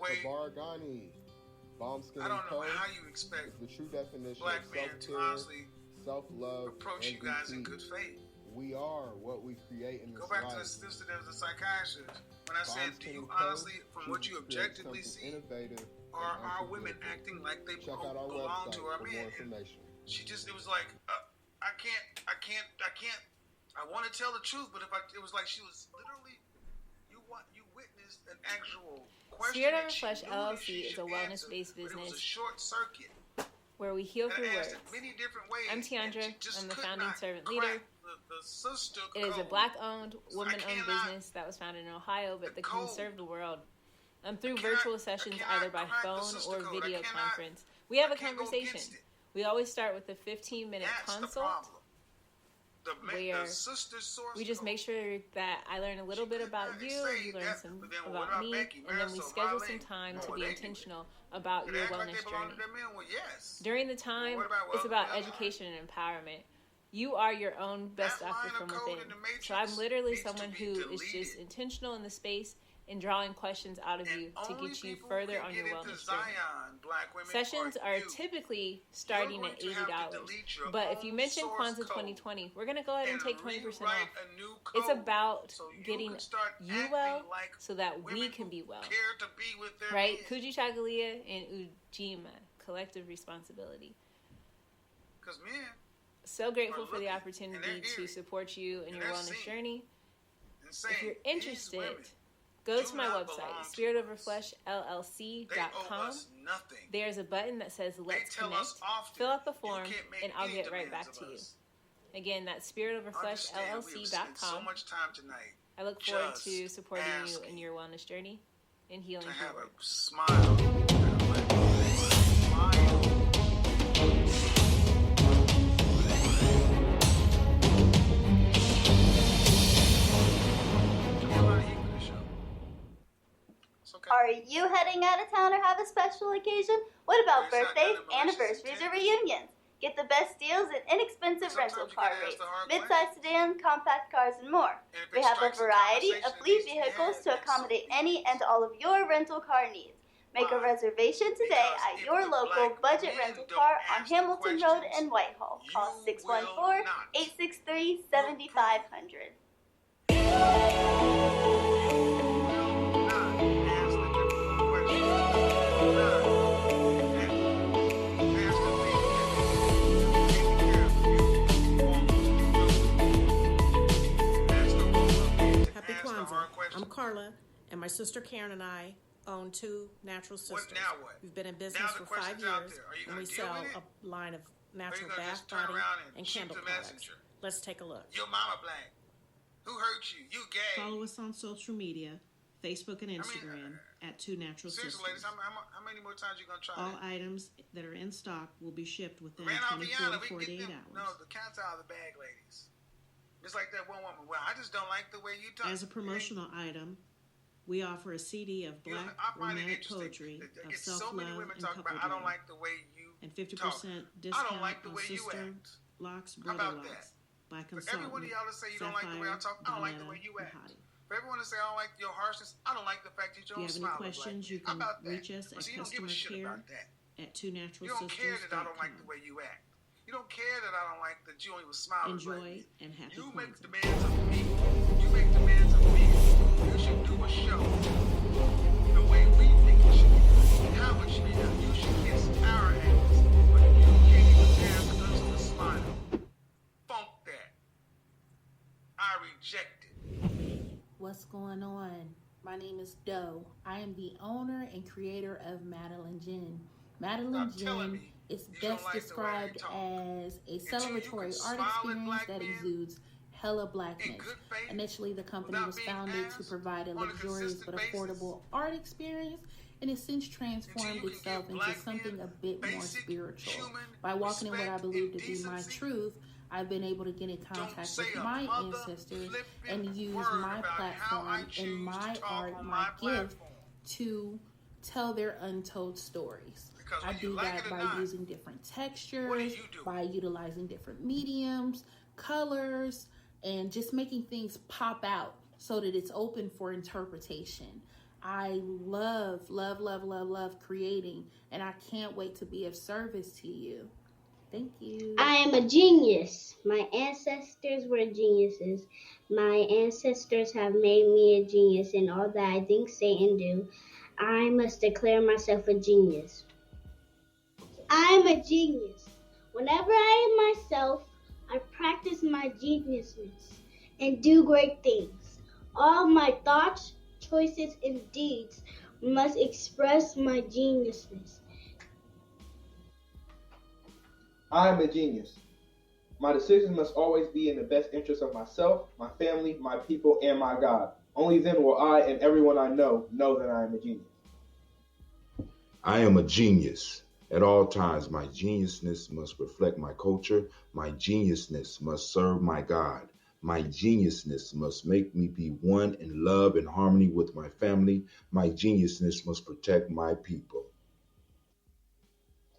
way. Gye-Nyame, bomb skin I don't know toe how you expect is the true definition black of men to self-care, honestly self-love, approach and you guys in beauty. good faith. We are what we create in this Go back life. to the sister that was a psychiatrist. When I said, do you Bomb-skin honestly, from what you objectively see, innovative are our women acting like they Check out our belong website to our for men? more information. She just, it was like, I can't. I want to tell the truth, but it was like she was literally, you witnessed an actual question. Spirit Over Flesh LLC is a wellness-based business. It was a short circuit where we heal through words. Many different ways. I'm Tiandra. I'm the founding servant leader. The it is a black-owned, woman-owned business that was founded in Ohio, but that can serve the world through virtual sessions, either by phone or video conference. We have a conversation. We always start with a 15-minute consult where we just make sure that I learn a little bit about you, you learn some about me, and then we schedule some time to be intentional about your wellness journey. During the time, it's about education and empowerment. You are your own best doctor from within. So I'm literally someone who is just intentional in the space and drawing questions out of you to get you further on your wellness journey. Sessions are typically starting at $80, but if you mention Kwanzaa 2020, we're going to go ahead and take 20% off. It's about getting you well so that we can be well. Right? Kujichagulia and Ujima, collective responsibility. So grateful for the opportunity to support you in your wellness journey. If you're interested, go to my website, spiritoverfleshllc.com. There's a button that says Let's Connect. Fill out the form, and I'll get right back to you. Again, that's spiritoverfleshllc.com. I look forward to supporting you in your wellness journey and healing through words. Are you heading out of town or have a special occasion? What about birthdays, anniversaries, or reunions? Get the best deals and inexpensive rental car rates, mid-size sedans, compact cars, and more. We have a variety of fleet vehicles to accommodate any and all of your rental car needs. Make a reservation today at your local budget rental car on Hamilton Road in Whitehall. Call 614-863-7500. I'm Carla, and my sister Karen and I own Two Natural Sisters. We've been in business for 5 years, and we sell a line of natural bath, body, and candle products. Let's take a look. Your mama black. Who hurt you? You gay. Follow us on social media, Facebook and Instagram, at Two Natural Sisters. Ladies, how many more times you going to try All that? items that are in stock will be shipped within 24 to 48 hours. No, the cat's out of the bag, ladies. It's like that one woman. Well, I just don't like the way you talk. As a promotional item, we offer a CD of black romantic poetry of self-love and couple I don't like the way you and 50% discount like the on way sister locks, brother locks by consultant. For everyone y'all to say you don't like the way I talk, I don't like the way you act. For everyone to say I don't like your harshness, I don't like the fact that you don't smile. If you have any questions, you can reach us at customer care at Two Natural Sisters. You don't care that I don't like the way you act. You don't care that I don't like that you don't even smile. Enjoy and happy You Kwanzaa. make demands of me. You make demands of me. You should do a show the way we think it should be done. How it should be done. You should kiss our ass, but you can't even dance with us with a smile. Funk that. I reject it. What's going on? My name is Doe. I am the owner and creator of Madeline Gin. Madeline Gin is best described as a celebratory art experience that exudes hella blackness. Initially, the company was founded to provide a luxurious but affordable art experience, and has since transformed itself into something a bit more spiritual. By walking in what I believe to be my truth, I've been able to get in contact with my ancestors and use my platform and my art, my gift, to tell their untold stories. I do that by using different textures, by utilizing different mediums, colors, and just making things pop out so that it's open for interpretation. I love, love, love, love, love creating, and I can't wait to be of service to you. Thank you. I am a genius. My ancestors were geniuses. My ancestors have made me a genius in all that I think, say, and do. I must declare myself a genius. I am a genius. Whenever I am myself, I practice my geniusness and do great things. All my thoughts, choices, and deeds must express my geniusness. I am a genius. My decisions must always be in the best interest of myself, my family, my people, and my God. Only then will I and everyone I know that I am a genius. I am a genius. At all times, my geniusness must reflect my culture. My geniusness must serve my God. My geniusness must make me be one in love and harmony with my family. My geniusness must protect my people.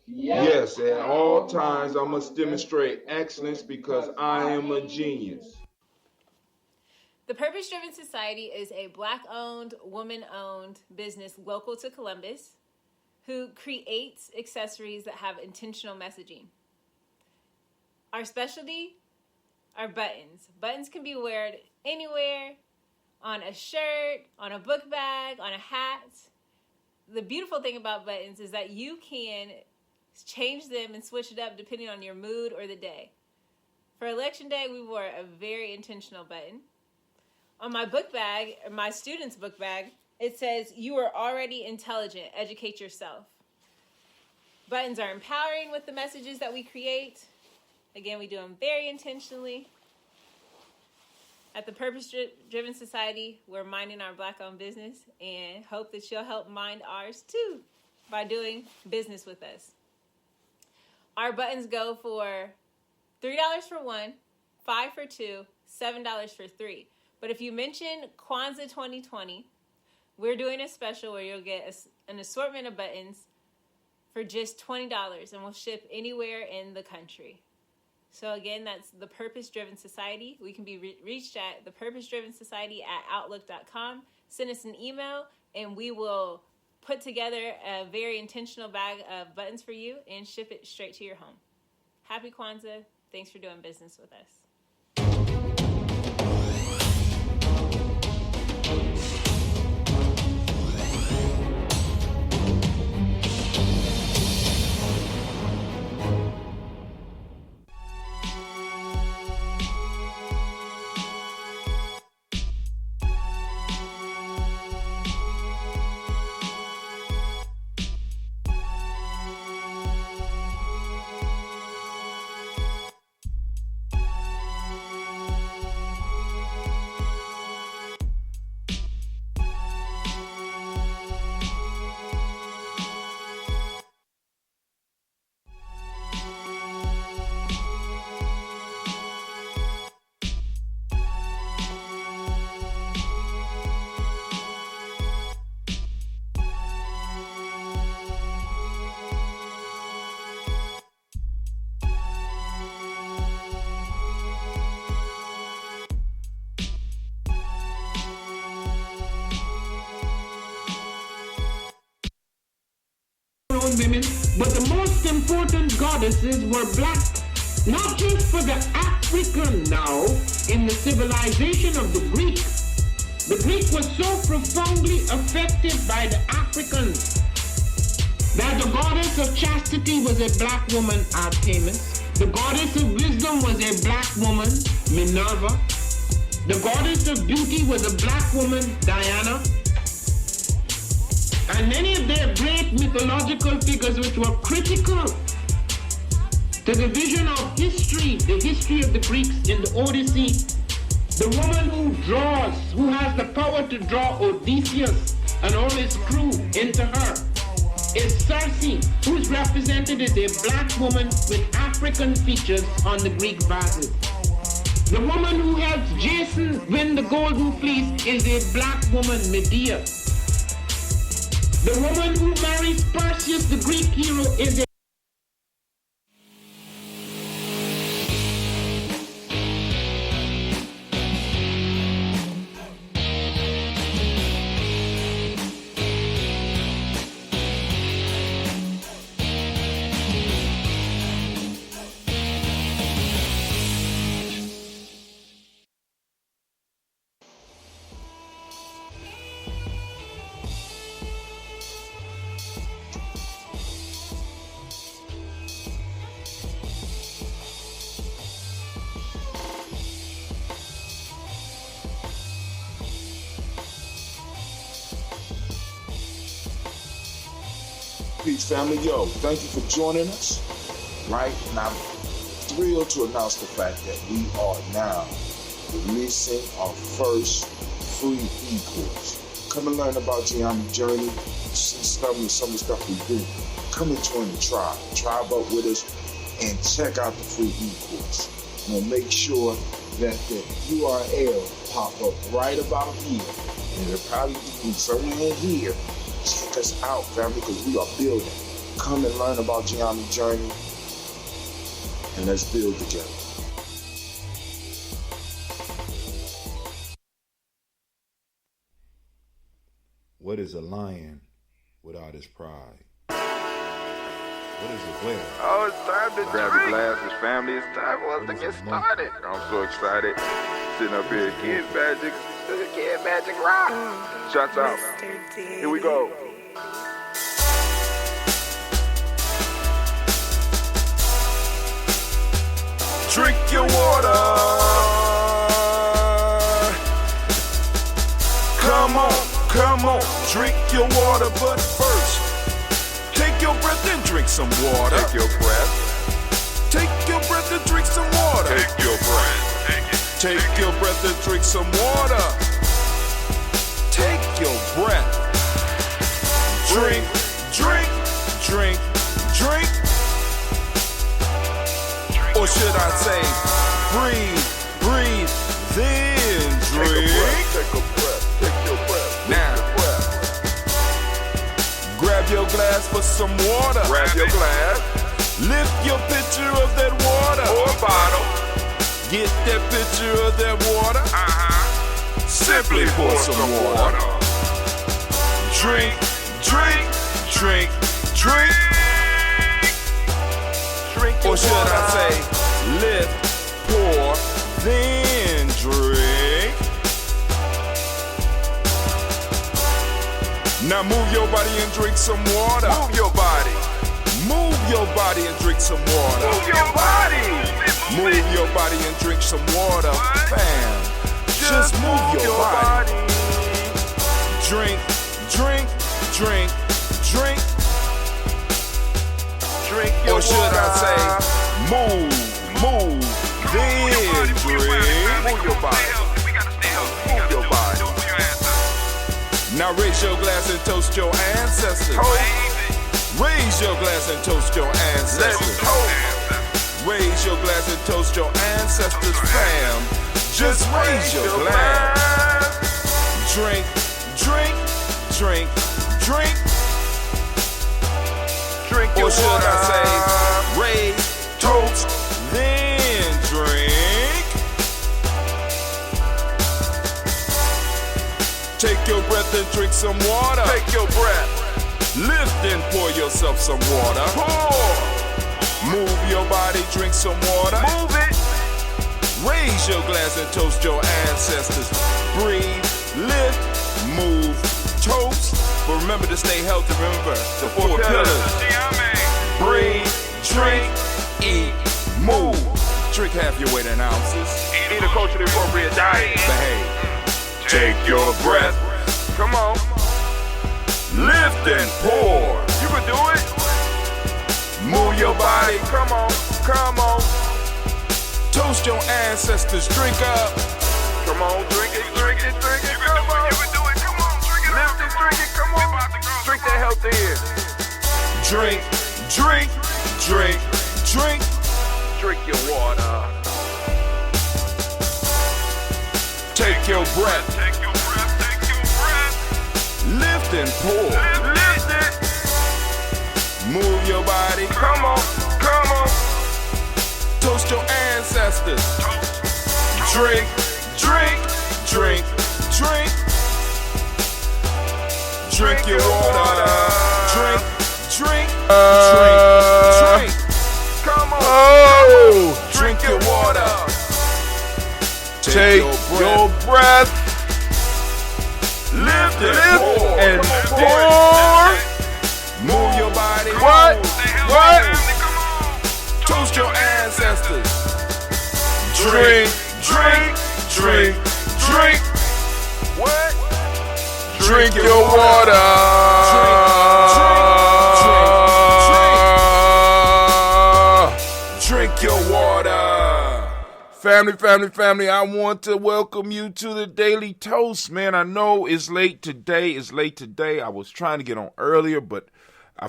Yes, at all times I must demonstrate excellence because I am a genius. The Purpose Driven Society is a Black-owned, woman-owned business local to Columbus who creates accessories that have intentional messaging. Our specialty are buttons. Buttons can be worn anywhere, on a shirt, on a book bag, on a hat. The beautiful thing about buttons is that you can change them and switch it up depending on your mood or the day. For Election Day, we wore a very intentional button. On my book bag, or my student's book bag, it says, "You are already intelligent, educate yourself." Buttons are empowering with the messages that we create. Again, we do them very intentionally. At the Purpose Driven Society, we're minding our Black-owned business and hope that you'll help mind ours too by doing business with us. Our buttons go for $3 for one, $5 for two, $7 for three. But if you mention Kwanzaa 2020, we're doing a special where you'll get an assortment of buttons for just $20, and we'll ship anywhere in the country. So again, that's the Purpose Driven Society. We can be reached at thepurposedrivensociety@outlook.com. Send us an email, and we will put together a very intentional bag of buttons for you and ship it straight to your home. Happy Kwanzaa. Thanks for doing business with us. Women, but the most important goddesses were black, not just for the African now in the civilization of the Greek. The Greek was so profoundly affected by the Africans that the goddess of chastity was a black woman, Artemis. The goddess of wisdom was a black woman, Minerva. The goddess of beauty was a black woman, Diana. And many of their great mythological figures which were critical to the vision of history, the history of the Greeks in the Odyssey. The woman who draws, who has the power to draw Odysseus and all his crew into her, is Circe, who's represented as a black woman with African features on the Greek vases. The woman who helps Jason win the Golden Fleece is a black woman, Medea. The woman who marries Perseus, the Greek hero, is a peace, family. Yo, thank you for joining us. Right? And I'm thrilled to announce the fact that we are now releasing our first free e-course. Come and learn about Gye-Nyame journey, see some of the stuff we do. Come and join the tribe. Tribe up with us and check out the free e-course. And we'll make sure that the URL pop up right about here. And it'll probably be somewhere in here. Check us out, family, because we are building. Come and learn about Gye-Nyame journey, and let's build together. What is a lion without his pride? What is a whale? Oh, it's time to grab your glasses, family. It's time for us to get started. I'm so excited. Sitting up here, Kid Magic. Kid Magic Rock. Shots out. Here we go. Drink your water. Come on, drink your water, but first, take your breath and drink some water. Take your breath. Take your breath and drink some water. Take your breath. Take your breath and drink some water. Take your breath. Drink, drink, drink, drink. Or should I say, breathe, breathe, then drink. Take a breath, take your breath. Now, grab your glass for some water. Grab your glass. Lift your pitcher of that water. Or bottle. Get that pitcher of that water. Simply pour some water. Drink, drink, drink, drink. Or should I say, lift, pour, then drink. Now move your body and drink some water. Move your body. Move your body and drink some water. Move your body. Move your body and drink some water. Bam. Just move your body. Drink, drink, drink, drink. Drink your or should water. I say, move, then drink. Move your body. Move your body. Now raise your glass and toast your ancestors. Raise your glass and toast your ancestors. Raise your glass and toast your ancestors, fam. Just raise your glass. Drink, drink, drink, drink. Drink your or should water. I say, raise, toast, then drink. Take your breath and drink some water. Take your breath. Lift and pour yourself some water. Pour. Move your body, drink some water. Move it. Raise your glass and toast your ancestors. Breathe, lift, move, toast. But remember to stay healthy. Remember the four pillars. Breathe, drink, eat, move. Drink half your weight in ounces. Eat a culturally appropriate diet. Behave. Take your breath. Come on. Lift and pour. You can do it. Move your body. Come on. Come on. Toast your ancestors. Drink up. Come on. Drink it. Drink it. Drink it. Come on. You can do it. Come on. Drink it. Lift and drink it. Come on. Drink that healthy air. Drink. Drink. Drink. Drink. Drink your water. Take your breath. Take your breath. Take your breath. Lift and pour. Lift it. Move your body. Come on. Come on. Toast your ancestors. Drink. Drink. Drink. Drink. Drink your water. Drink. Drink. Drink. Drink. Come on. Oh. Drink your water. Take your breath. Lift and pour. Move your body. What? Toast your ancestors. Drink, drink, drink, drink. What? Drink your water. Drink, drink, drink. Family, I want to welcome you to the Daily Toast, man. I know it's late today. I was trying to get on earlier, but I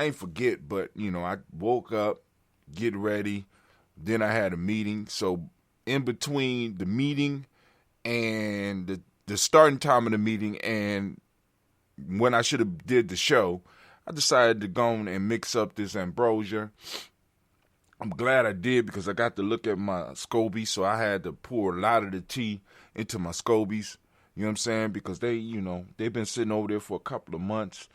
ain't forget, but, I woke up, get ready, then I had a meeting. So in between the meeting and the starting time of the meeting and when I should have did the show, I decided to go and mix up this ambrosia. I'm glad I did because I got to look at my scobies, so I had to pour a lot of the tea into my scobies. You know what I'm saying? Because they've been sitting over there for a couple of months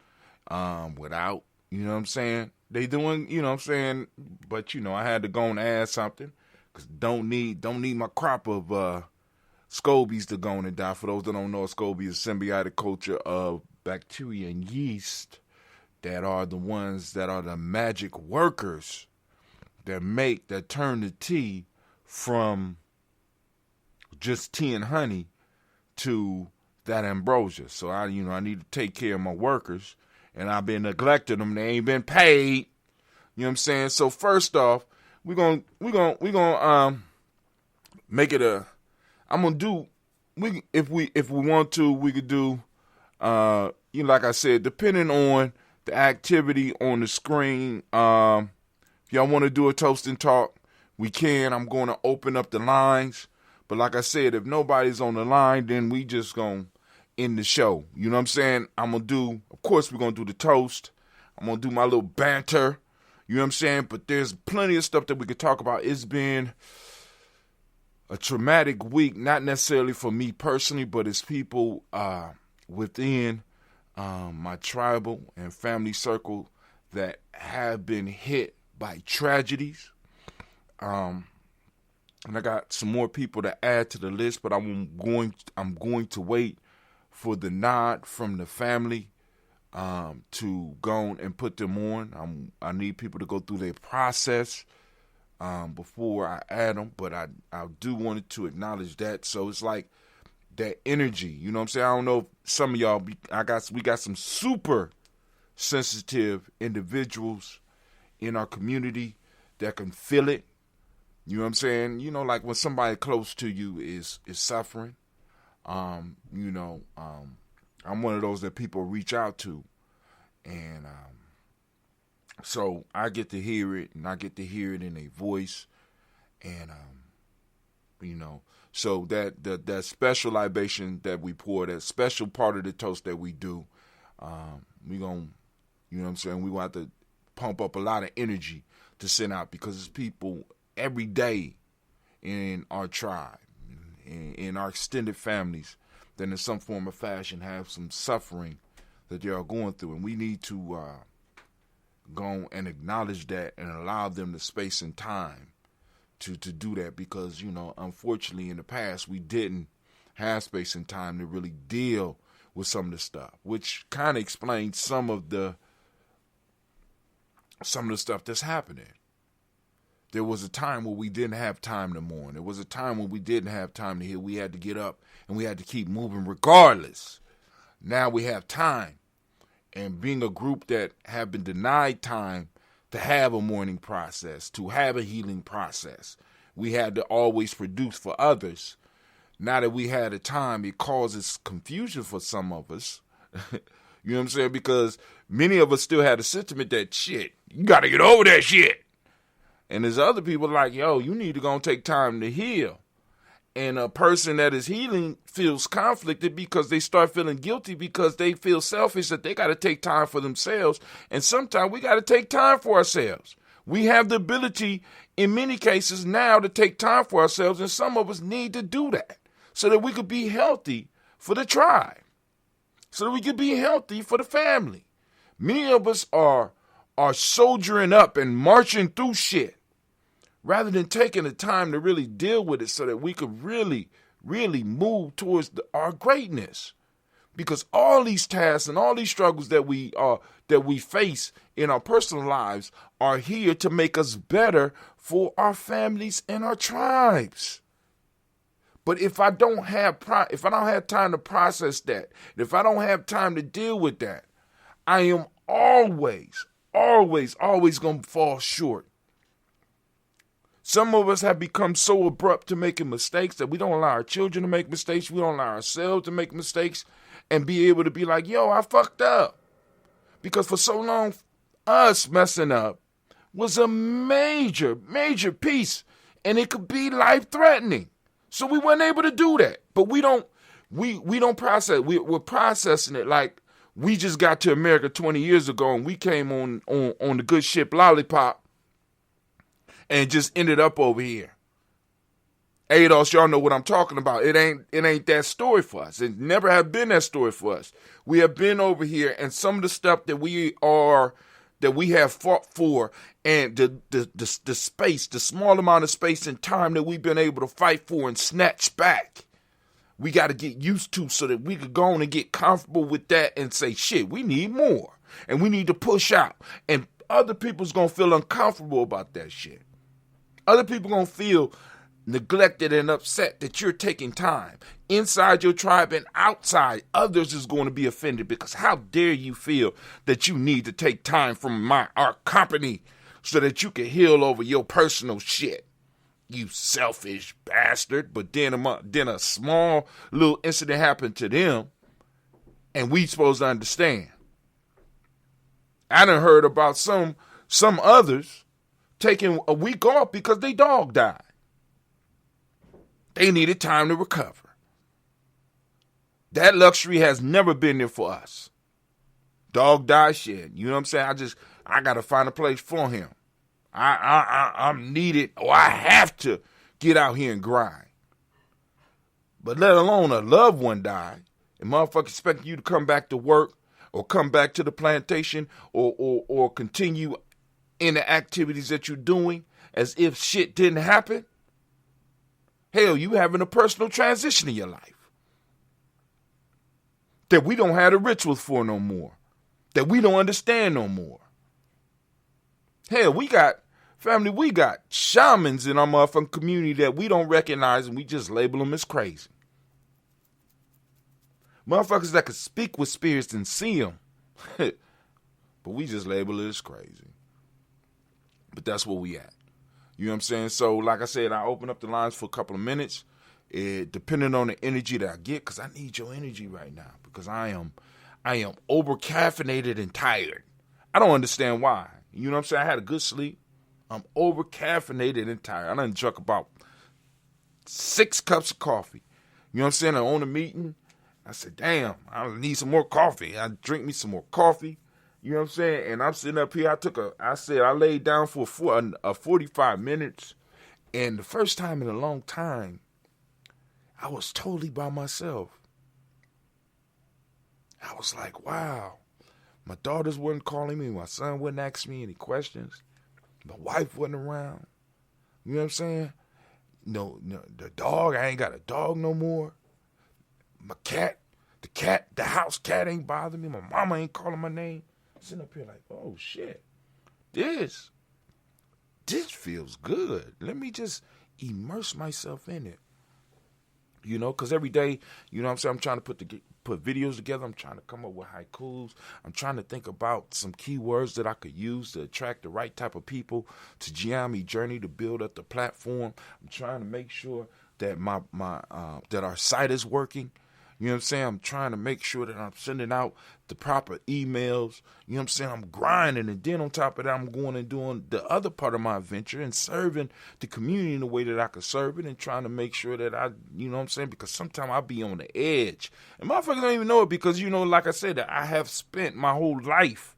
without, you know what I'm saying? They doing, you know what I'm saying? But, I had to go and add something because don't need my crop of scobies to go and die. For those that don't know, a SCOBY is a symbiotic culture of bacteria and yeast that are the ones that are the magic workers that turn the tea from just tea and honey to that ambrosia. So I need to take care of my workers, and I've been neglecting them. They ain't been paid. You know what I'm saying? So first off, we're gonna make it a. I'm gonna do. If we want to, we could do. Like I said, depending on the activity on the screen. Y'all want to do a toast and talk, we can. I'm going to open up the lines. But like I said, if nobody's on the line, then we just going to end the show. You know what I'm saying? Of course, we're going to do the toast. I'm going to do my little banter. You know what I'm saying? But there's plenty of stuff that we could talk about. It's been a traumatic week, not necessarily for me personally, but it's people within my tribal and family circle that have been hit by tragedies. And I got some more people to add to the list, but I'm going to wait for the nod from the family to go and put them on. I need people to go through their process before I add them, but I do want to acknowledge that. So it's like that energy, you know what I'm saying? I don't know if some of y'all, we got some super sensitive individuals in our community that can feel it. You know what I'm saying? Like when somebody close to you is suffering, I'm one of those that people reach out to. And so I get to hear it, and I get to hear it in a voice. And, so that special libation that we pour, that special part of the toast that we do, we going to, you know what I'm saying, we want to pump up a lot of energy to send out because it's people every day in our tribe, in our extended families, that in some form or fashion have some suffering that they are going through. And we need to go and acknowledge that and allow them the space and time to do that because, unfortunately in the past we didn't have space and time to really deal with some of the stuff, which kind of explains some of the stuff that's happening. There was a time where we didn't have time to mourn. There was a time when we didn't have time to heal. We had to get up and we had to keep moving regardless. Now we have time. And being a group that have been denied time to have a mourning process, to have a healing process, we had to always produce for others. Now that we had a time, it causes confusion for some of us. You know what I'm saying? Because many of us still had a sentiment that, shit, you got to get over that shit. And there's other people like, yo, you need to go and take time to heal. And a person that is healing feels conflicted because they start feeling guilty because they feel selfish that they got to take time for themselves. And sometimes we got to take time for ourselves. We have the ability in many cases now to take time for ourselves. And some of us need to do that so that we could be healthy for the tribe, so that we could be healthy for the family. Many of us are soldiering up and marching through shit, rather than taking the time to really deal with it so that we could really, really move towards our greatness. Because all these tasks and all these struggles that we face in our personal lives are here to make us better for our families and our tribes. But if I don't have time to process that, if I don't have time to deal with that, I am always going to fall short. Some of us have become so abrupt to making mistakes that we don't allow our children to make mistakes. We don't allow ourselves to make mistakes and be able to be like, yo, I fucked up. Because for so long, us messing up was a major, major piece, and it could be life-threatening. So we weren't able to do that. But we don't process. We're processing it like we just got to America 20 years ago and we came on the good ship Lollipop and just ended up over here. ADOS, y'all know what I'm talking about. It ain't that story for us. It never have been that story for us. We have been over here, and some of the stuff that we have fought for, and the space, the small amount of space and time that we've been able to fight for and snatch back, we got to get used to so that we could go on and get comfortable with that and say, shit, we need more, and we need to push out. And other people's going to feel uncomfortable about that shit. Other people going to feel neglected and upset that you're taking time inside your tribe and outside. Others is going to be offended because how dare you feel that you need to take time from our company so that you can heal over your personal shit, you selfish bastard. But then a small little incident happened to them and we supposed to understand. I done heard about some others taking a week off because their dog died. They needed time to recover. That luxury has never been there for us. Dog died, shit. You know what I'm saying? I got to find a place for him. I'm needed, or I have to get out here and grind. But let alone a loved one die, and motherfuckers expecting you to come back to work or come back to the plantation or continue in the activities that you're doing as if shit didn't happen. Hell, you having a personal transition in your life that we don't have the rituals for no more, that we don't understand no more. Hell, we got shamans in our motherfucking community that we don't recognize and we just label them as crazy. Motherfuckers that could speak with spirits and see them, but we just label it as crazy. But that's where we at. You know what I'm saying? So, like I said, I open up the lines for a couple of minutes, depending on the energy that I get, because I need your energy right now, because I am over-caffeinated and tired. I don't understand why. You know what I'm saying? I had a good sleep. I'm over-caffeinated and tired. I done drunk about 6 cups of coffee. You know what I'm saying? I own a meeting. I said, damn, I need some more coffee. I drink me some more coffee. You know what I'm saying? And I'm sitting up here. I laid down for 45 minutes. And the first time in a long time, I was totally by myself. I was like, wow. My daughters weren't calling me. My son wouldn't ask me any questions. My wife wasn't around. You know what I'm saying? No, the dog, I ain't got a dog no more. My cat, the house cat ain't bothering me. My mama ain't calling my name. Sitting up here like, oh shit, this feels good. Let me just immerse myself in it. You know, because every day, you know what I'm saying, I'm trying to put videos together. I'm trying to come up with haikus. I'm trying to think about some keywords that I could use to attract the right type of people to Gye-Nyame Journey to build up the platform. I'm trying to make sure that that our site is working. You know what I'm saying? I'm trying to make sure that I'm sending out the proper emails. You know what I'm saying? I'm grinding. And then on top of that, I'm going and doing the other part of my venture and serving the community in the way that I could serve it and trying to make sure that you know what I'm saying? Because sometimes I'll be on the edge. And motherfuckers don't even know it because, you know, like I said, I have spent my whole life.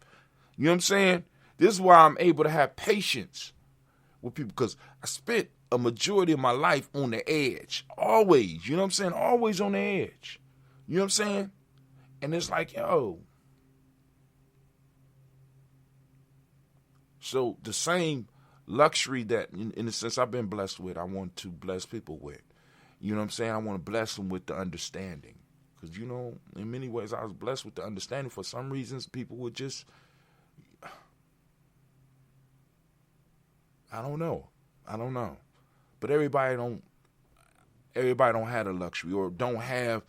You know what I'm saying? This is why I'm able to have patience with people because I spent a majority of my life on the edge. Always. You know what I'm saying? Always on the edge. You know what I'm saying? And it's like, yo. So the same luxury that, in a sense, I've been blessed with, I want to bless people with. You know what I'm saying? I want to bless them with the understanding. Because, you know, in many ways, I was blessed with the understanding. For some reasons, people would just, I don't know. But everybody don't have the luxury or don't have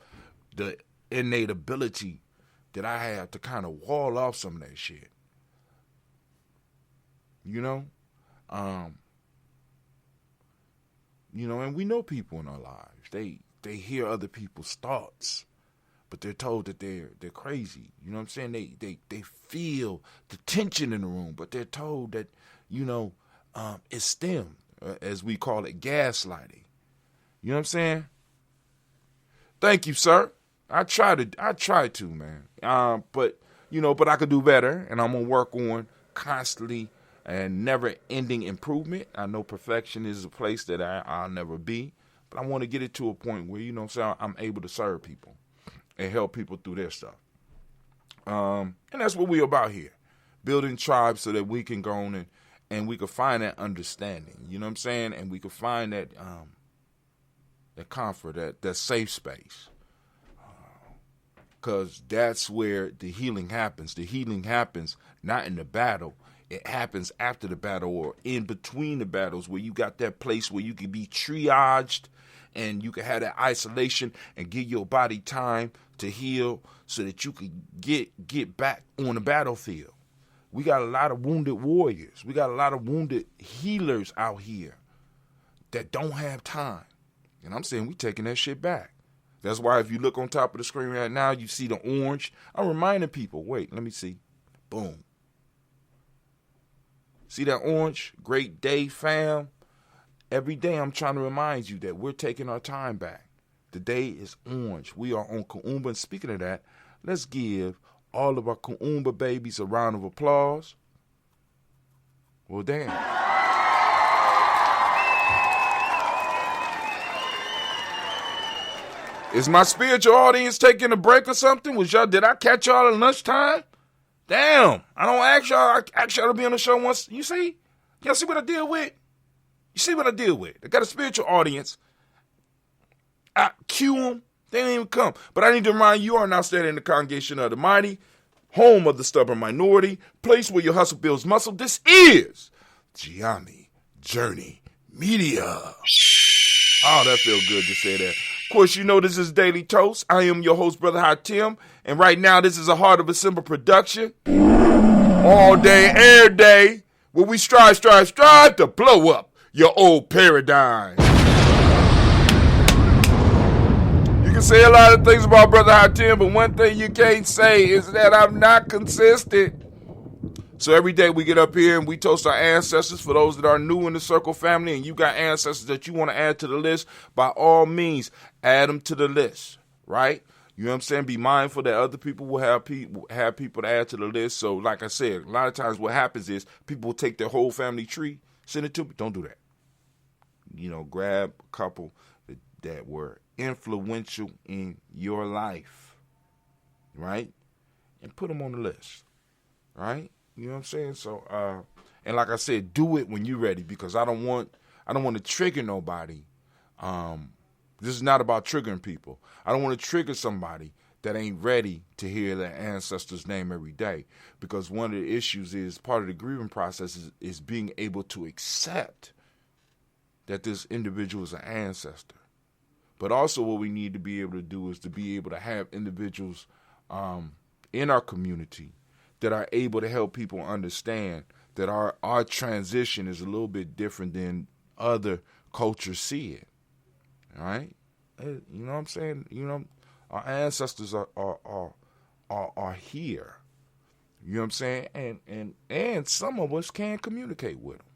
the innate ability that I have to kind of wall off some of that shit. You know? and we know people in our lives. They hear other people's thoughts, but they're told that they're crazy. You know what I'm saying? They feel the tension in the room, but they're told that, it's them, as we call it, gaslighting. You know what I'm saying? Thank you, sir. I try to, man. But I could do better, and I'm gonna work on constantly and never-ending improvement. I know perfection is a place that I'll never be, but I want to get it to a point where, I'm able to serve people and help people through their stuff. And that's what we're about here, building tribes so that we can go on and we can find that understanding. You know what I'm saying? And we can find that comfort, that safe space. Because that's where the healing happens. The healing happens not in the battle. It happens after the battle or in between the battles, where you got that place where you can be triaged and you can have that isolation and give your body time to heal so that you can get back on the battlefield. We got a lot of wounded warriors. We got a lot of wounded healers out here that don't have time. And I'm saying we taking that shit back. That's why if you look on top of the screen right now, you see the orange. I'm reminding people, wait, let me see. Boom. See that orange? Great day, fam. Every day I'm trying to remind you that we're taking our time back. The day is orange. We are on Kuumba. And speaking of that, let's give all of our Kuumba babies a round of applause. Well, damn. Is my spiritual audience taking a break or something? Did I catch y'all at lunchtime? Damn, I don't ask y'all. I ask y'all to be on the show once. You see? Y'all see what I deal with? You see what I deal with? I got a spiritual audience. I cue them. They didn't even come. But I need to remind you are now standing in the congregation of the mighty, home of the stubborn minority, place where your hustle builds muscle. This is Gye-Nyame Journey Media. Oh, that feels good to say that. Of course, this is Daily Toast. I am your host, Brother Hatim, and right now this is a Heart of a Simple production. All day, every day, where we strive to blow up your old paradigm. You can say a lot of things about Brother Hatim, but one thing you can't say is that I'm not consistent. So every day we get up here and we toast our ancestors. For those that are new in the Circle family and you got ancestors that you want to add to the list, by all means, add them to the list, right? You know what I'm saying? Be mindful that other people will have people to add to the list. So like I said, a lot of times what happens is people will take their whole family tree, send it to me. Don't do that. Grab a couple that were influential in your life, right? And put them on the list, right? You know what I'm saying? So, and like I said, do it when you're ready, because I don't want to trigger nobody. This is not about triggering people. I don't want to trigger somebody that ain't ready to hear their ancestor's name every day, because one of the issues is part of the grieving process is being able to accept that this individual is an ancestor. But also what we need to be able to do is to be able to have individuals in our community that are able to help people understand that our transition is a little bit different than other cultures see it. All right? You know what I'm saying? Our ancestors are here. You know what I'm saying? And some of us can communicate with them.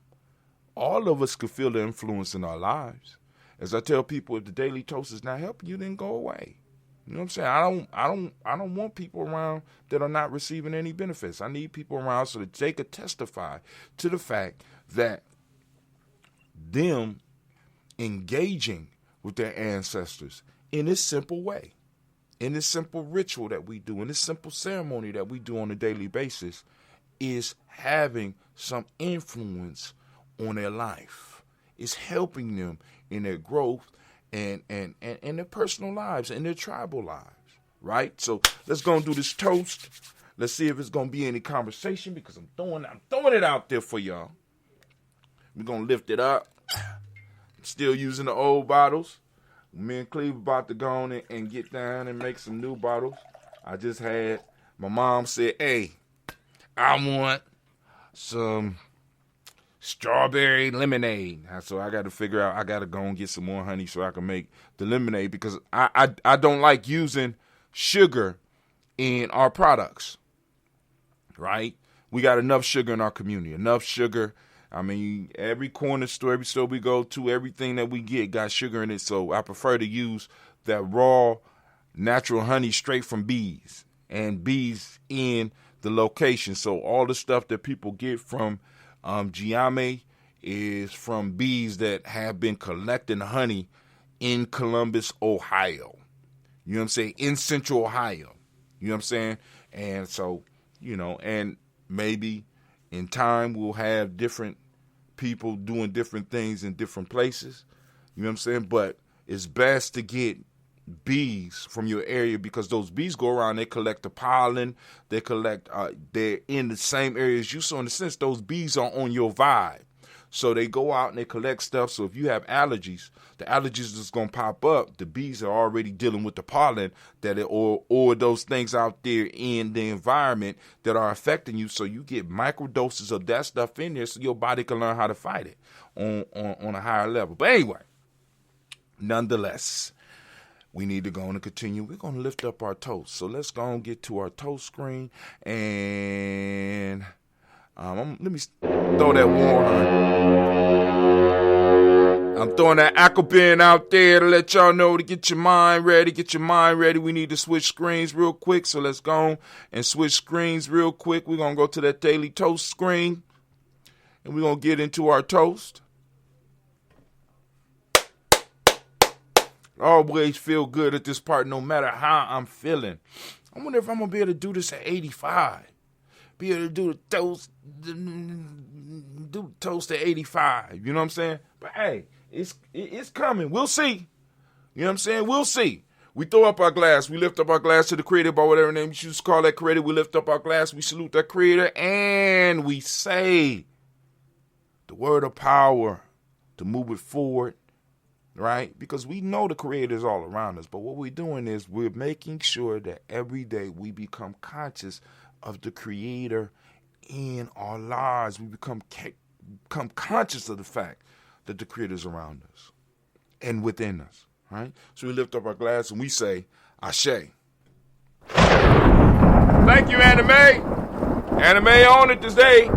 All of us could feel the influence in our lives. As I tell people, if the Daily Toast is not helping you, then go away. You know what I'm saying? I don't want people around that are not receiving any benefits. I need people around so that they could testify to the fact that them engaging with their ancestors in this simple way, in this simple ritual that we do, in this simple ceremony that we do on a daily basis, is having some influence on their life. It's helping them in their growth and their personal lives and their tribal lives, right? So let's go and do this toast. Let's see if it's gonna be any conversation, because I'm throwing it out there for y'all. We're gonna lift it up. I'm still using the old bottles. Me and Cleve about to go on and get down and make some new bottles. I just had my mom said, "Hey, I want some strawberry lemonade. So I got to figure out, I got to go and get some more honey so I can make the lemonade, because I don't like using sugar in our products, right? We got enough sugar in our community, enough sugar. I mean, every corner store, every store we go to, everything that we get got sugar in it. So I prefer to use that raw, natural honey straight from bees, and bees in the location. So all the stuff that people get from Gye-Nyame is from bees that have been collecting honey in Columbus, Ohio. You know what I'm saying? In Central Ohio. You know what I'm saying? And so, you know, and maybe in time we'll have different people doing different things in different places. You know what I'm saying? But it's best to get bees from your area, because those bees go around, they collect the pollen, they collect, they're in the same area as you. So in a sense, those bees are on your vibe. So they go out and they collect stuff. So if you have allergies, the allergies that's going to pop up, the bees are already dealing with the pollen or those things out there in the environment that are affecting you. So you get micro doses of that stuff in there so your body can learn how to fight it on a higher level. But anyway, nonetheless, we need to go on and continue. We're going to lift up our toast. So let's go and get to our toast screen. And let me throw that warm. I'm throwing that Aquabin out there to let y'all know to get your mind ready. Get your mind ready. We need to switch screens real quick. So let's go and switch screens real quick. We're going to go to that daily toast screen. And we're going to get into our toast. Always feel good at this part, no matter how I'm feeling. I wonder if I'm going to be able to do this at 85. Be able to do the toast at 85. You know what I'm saying? But hey, it's coming. We'll see. You know what I'm saying? We'll see. We throw up our glass. We lift up our glass to the creator by whatever name you choose to call that creator. We lift up our glass. We salute that creator. And we say the word of power to move it forward. Right? Because we know the creator is all around us. But what we're doing is we're making sure that every day we become conscious of the creator in our lives. We become conscious of the fact that the creator is around us and within us. Right? So we lift up our glass and we say, Ashe. Thank you, Anime. Anime on it today.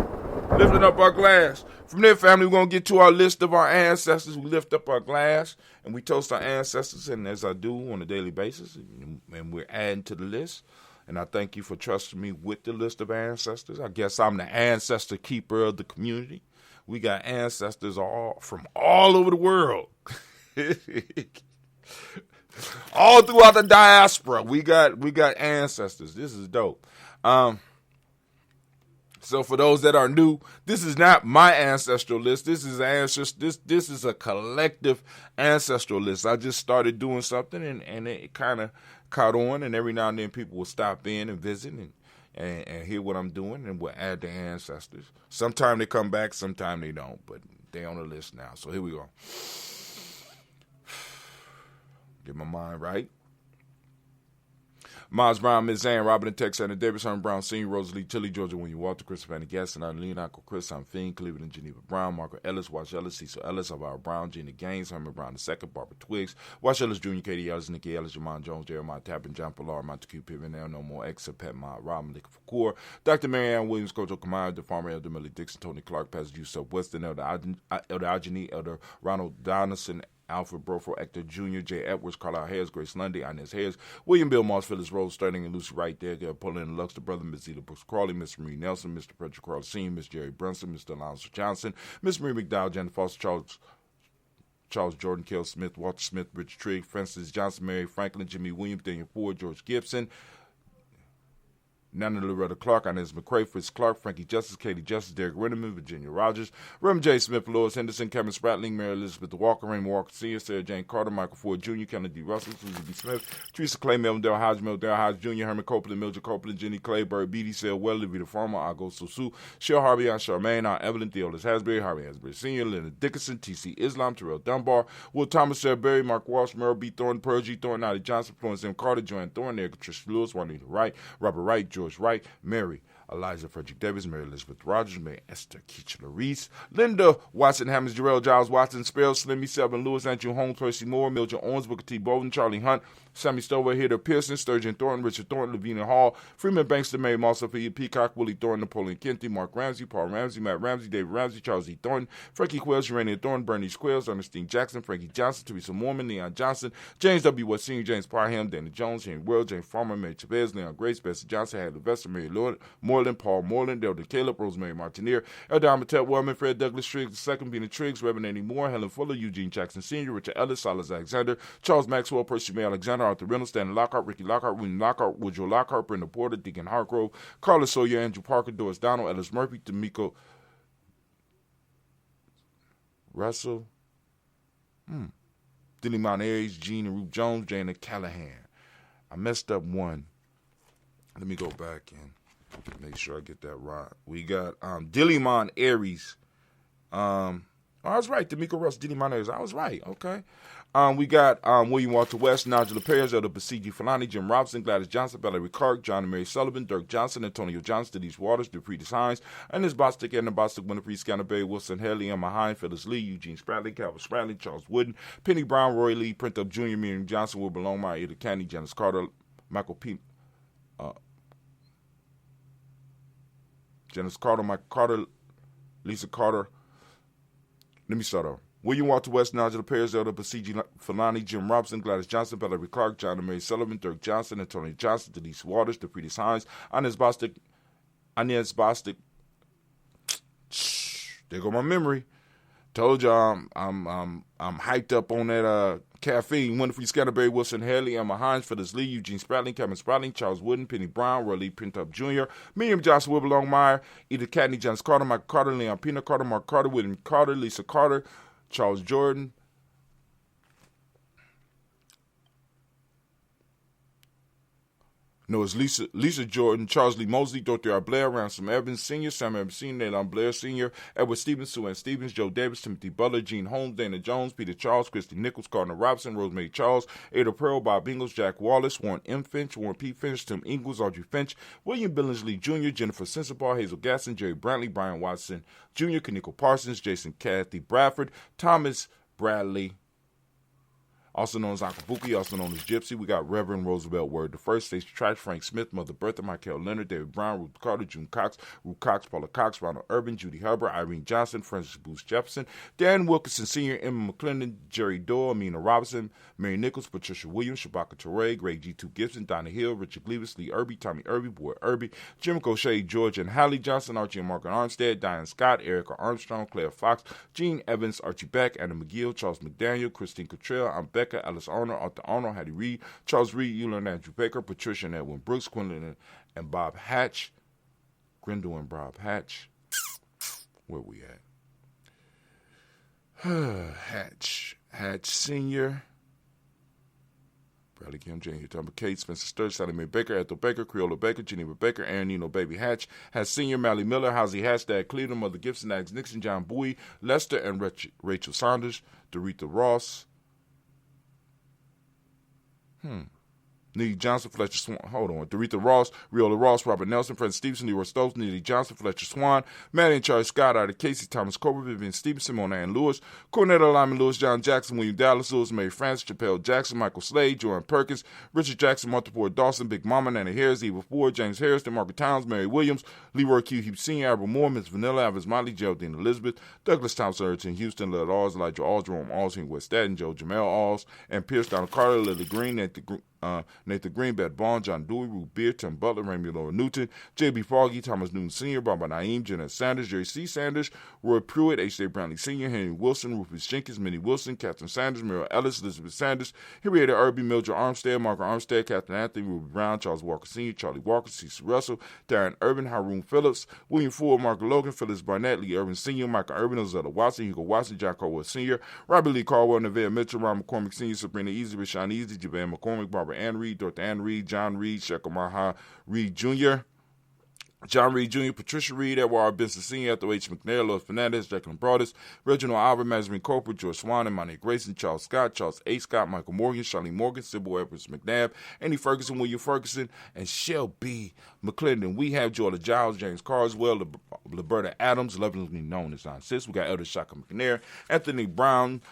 Lifting up our glass. From there, family, we're going to get to our list of our ancestors. We lift up our glass and we toast our ancestors, and as I do on a daily basis, and we're adding to the list. And I thank you for trusting me with the list of ancestors. I guess I'm the ancestor keeper of the community. We got ancestors from all over the world. All throughout the diaspora, we got ancestors. This is dope. So for those that are new, this is not my ancestral list. This is This is a collective ancestral list. I just started doing something and it kind of caught on, and every now and then people will stop in and visit and hear what I'm doing, and we'll add the ancestors. Sometimes they come back, sometimes they don't, but they're on the list now. So here we go. Get my mind right. Miles Brown, Miss Ann, Robin and Tex, and Davis, Herman Brown, Senior, Rosalie, Tilly, Georgia, William Walter, Christopher, and Gaston, Eileen, Uncle Chris, I'm Fiend, Cleveland, and Geneva Brown, Margaret Ellis, Wash Ellis, Cecil Ellis, Alvaro Brown, Gina Gaines, Herman Brown II, Barbara Twiggs, Wash Ellis Jr., Katie Ellis, Nikki Ellis, Jamon Jones, Jeremiah Tappan, John Pilar, Montague Piven, No More X, Pet Ma, Rob Malik Fakour, Dr. Marianne Williams, Kojo Kamaya, the Farmer, Elder Millie Dixon, Tony Clark, Pastor Yusuf Weston, Elder Ajani, Elder Ronald Donaldson, Alfred Broford, Hector Jr., J. Edwards, Carlisle Hayes, Grace Lundy, Inez Hayes, William Bill Moss, Phyllis Rose, Sterling, and Lucy Wright there, Pulling and Lux, the brother, Miss Zeta Brooks Crawley, Miss Marie Nelson, Mr. Patrick Crawley Sr., Miss Jerry Brunson, Mr. Alonzo Johnson, Miss Marie McDowell, Jen Foster, Charles Jordan, Kell Smith, Walter Smith, Rich Trigg, Francis Johnson, Mary Franklin, Jimmy Williams, Daniel Ford, George Gibson, Nana Loretta Clark, Inez McCrae, Fritz Clark, Frankie Justice, Katie Justice, Derek Renneman, Virginia Rogers, Rem J. Smith, Lois Henderson, Kevin Spratling, Mary Elizabeth Walker, Raymond Walker Sr., Sarah Jane Carter, Michael Ford Jr., Kennedy Russell, Susie B. Smith, Teresa Clay, Melvin Dale Hodge, Jr., Herman Copeland, Mildred Copeland, Jenny Clay, Bird Beatty, Sale Welly, Vita Farmer, Ago Sosu, Cheryl Harvey, Aunt Charmaine, Aunt Evelyn, Theolis Hasbury, Harvey Hasbury Sr., Leonard Dickinson, T.C. Islam, Terrell Dunbar, Will Thomas, Sarah Berry, Mark Walsh, Merrill B. Thornton, Pearl G. Thornton, Noddy Johnson, Florence M. Carter, Joanne Thornton, Erica Trish Lewis, Juanita Wright, Robert Wright, George Wright, Mary Eliza Frederick Davis, Mary Elizabeth Rogers, Mary Esther Keachler Reese, Linda Watson Hammonds, Jarrell Giles Watson, Sparrow, Slimmy Selvin, Lewis, Andrew Holmes, Percy Moore, Mildred Owens, Booker T. Bolden, Charlie Hunt, Sammy Stover, Hitter Pearson, Sturgeon Thornton, Richard Thornton, Lavina Hall, Freeman Bankston, Mary Mossa, Peacock, Willie Thornton, Napoleon Kenty, Mark Ramsey, Paul Ramsey, Matt Ramsey, David Ramsey, Charles E. Thornton, Frankie Quells, Urania Thornton, Bernie Squills, Ernestine Jackson, Frankie Johnson, Teresa Mormon, Leon Johnson, James W. West Sr., James Parham, Danny Jones, Henry World, James Farmer, Mary Chavez, Leon Grace, Bessie Johnson, Hadley Vester, Mary Moreland, Paul Moreland, Delta Caleb, Rosemary Martineer, Eldama Ted Wellman, Fred Douglas Triggs, II, Bina Triggs, Reverend Annie Moore, Helen Fuller, Eugene Jackson Sr., Richard Ellis, Silas Alexander, Charles Maxwell, Percy May Alexander, Arthur Reynolds, Stanley Lockhart, Ricky Lockhart, William Lockhart, Woodrow Lockhart, Brenda Porter, Deacon Hargrove, Carlos Sawyer, Andrew Parker, Doris Donald, Ellis Murphy, D'Amico Russell, Dilly Mount Aries, Gene and Ruth Jones, Jana Callahan. I messed up one. Let me go back and make sure I get that right. We got Dilly Mount Aries. I was right. D'Amico Russell, Dilly Mount Aries. I was right. Okay. We got William Walter West, Nigel Perez, Elder Basiji Falani, Jim Robinson, Gladys Johnson, Valerie Clark, John and Mary Sullivan, Dirk Johnson, Antonio Johnson, Denise Waters, Dupree Hines, and his Bostic, Edna Bostic, Winifred Scanterberry, Wilson Haley, Emma Hine, Phyllis Lee, Eugene Spradley, Calvin Spradley, Charles Wooden, Penny Brown, Roy Lee, Print Up Jr., Miriam Johnson, Wilbur Longmire, Ada Candy, Janice Carter, Michael P. Janice Carter, Michael Carter, Lisa Carter. Let me start off. William Walter West, Nigel Perez, Elder Basiji Falani, Jim Robinson, Gladys Johnson, Valerie Clark, John and Mary Sullivan, Dirk Johnson, Antonio Johnson, Denise Waters, Dupree Hines, Inez Bostic. There go my memory. Told y'all I'm hyped up on that caffeine. Winifred Scatterberry, Wilson Haley, Emma Hines, Phyllis Lee, Eugene Spradling, Kevin Spradling, Charles Wooden, Penny Brown, Roy Lee Pintup Jr., Miriam Johnson, Wilbur Longmire, Edith Cadney, Janice Carter, Michael Carter, Leon Pina Carter, Mark Carter, William Carter, Lisa Carter, Charles Jordan. No, it's Lisa Jordan, Charles Lee Mosley, Dorothy R. Blair, Ransom Evans Sr., Sam Evans Sr., Naylon Blair Sr., Edward Stevens, Sue Ann Stevens, Joe Davis, Timothy Butler, Gene Holmes, Dana Jones, Peter Charles, Christy Nichols, Gardner Robinson, Rosemary Charles, Ada Pearl, Bob Ingles, Jack Wallace, Warren M. Finch, Warren P. Finch, Tim Ingles, Audrey Finch, William Billingsley Jr., Jennifer Sensabaugh, Hazel Gasson, Jerry Brantley, Brian Watson Jr., Kaniko Parsons, Jason Kathy Bradford, Thomas Bradley, also known as Uncle Buki, also known as Gypsy. We got Reverend Roosevelt Word the First, Stacey Trash, Frank Smith, Mother Bertha, Michael Leonard, David Brown, Ruth Carter, June Cox, Ruth Cox, Paula Cox, Ronald Urban, Judy Hubbard, Irene Johnson, Francis Booth Jefferson, Dan Wilkinson Sr., Emma McClendon, Jerry Doyle, Amina Robinson, Mary Nichols, Patricia Williams, Shabaka Torre, Greg G2 Gibson, Donna Hill, Richard Gleavis, Lee Irby, Tommy Irby, Boyd Irby, Jim Gaucher, George and Hallie Johnson, Archie and Margaret Armstead, Diane Scott, Erica Armstrong, Claire Fox, Gene Evans, Archie Beck, Anna McGill, Charles McDaniel, Christine Cottrell, I'm Becca, Alice Arnold, Arthur Arnold, Hattie Reed, Charles Reed, Euler and Andrew Baker, Patricia and Edwin Brooks, Quinlan and Bob Hatch, Grindle and Bob Hatch. Where we at? Hatch Sr., Bradley Kim Jr., Tom Kate, Spencer Sturge, Sally Mae Baker, Ethel Baker, Creola Baker, Geneva Baker, Aaron Nino Baby Hatch, Hatch Sr., Mally Miller, Housie Hatch, Dad Cleveland, Mother Gibson, Alex Nixon, John Bowie, Lester and Rachel Saunders, Dorita Ross, Neely Johnson, Fletcher Swan, Dorita Ross, Riola Ross, Robert Nelson, Fred Stevenson, Leroy Stokes, Neely Johnson, Fletcher Swan, Maddie and Charlie Scott, Ida Casey, Thomas Cobra, Vivian Stevenson, Mona Ann Lewis, Cornetta Lyman Lewis, John Jackson, William Dallas Lewis, Mary Francis, Chappelle Jackson, Michael Slade, Joanne Perkins, Richard Jackson, Martha Ford Dawson, Big Mama, Nana Harris, Eva Ford, James Harrison, Margaret Towns, Mary Williams, Leroy Q. Heap Sr., Albert Moore, Miss Vanilla, Avis Motley, Geraldine Elizabeth, Douglas Thompson, Urton Houston, Lil Alls, Elijah Alls, Jerome Alls, Henry West Staten, Joe Jamel Alls, and Pierce Donald Carter, Lily Green, Nathan Green, Beth Bond, John Dewey, Ruth Beard, Tim Butler, Raymond Laura Newton, J.B. Foggy, Thomas Newton Sr., Barbara Naeem, Janet Sanders, Jerry C. Sanders, Roy Pruitt, H.J. Brownlee Sr., Henry Wilson, Rufus Jenkins, Minnie Wilson, Catherine Sanders, Muriel Ellis, Elizabeth Sanders, Henrietta Irby, Mildred Armstead, Margaret Armstead, Catherine Anthony, Ruby Brown, Charles Walker Sr., Charlie Walker, Cecil Russell, Darren Urban, Haroon Phillips, William Ford, Margaret Logan, Phyllis Barnett, Lee Urban Sr., Michael Urban, Ozella Watson, Hugo Watson, Jack Caldwell Sr., Robert Lee Caldwell, Neville Mitchell, Ron McCormick Sr., Sabrina Easy, Rashawn Easy, Javan McCormick, Barbara Ann Reed, Dorothy Ann Reed, John Reed, Shekel Maha Reed Jr., John Reed Jr., Patricia Reed, Edward R. Benson Sr., Ethel H. McNair, Louis Fernandez, Jacqueline Broadus, Reginald Albert, Mazarin Corporal, George Swan, Imani Grayson, Charles Scott, Charles A. Scott, Michael Morgan, Charlene Morgan, Sybil Edwards McNabb, Andy Ferguson, William Ferguson, and Shell B. McClendon. We have Jordan Giles, James Carswell, Liberta Adams, lovingly known as Aunt Sis. We got Elder Shaka McNair, Anthony Brown,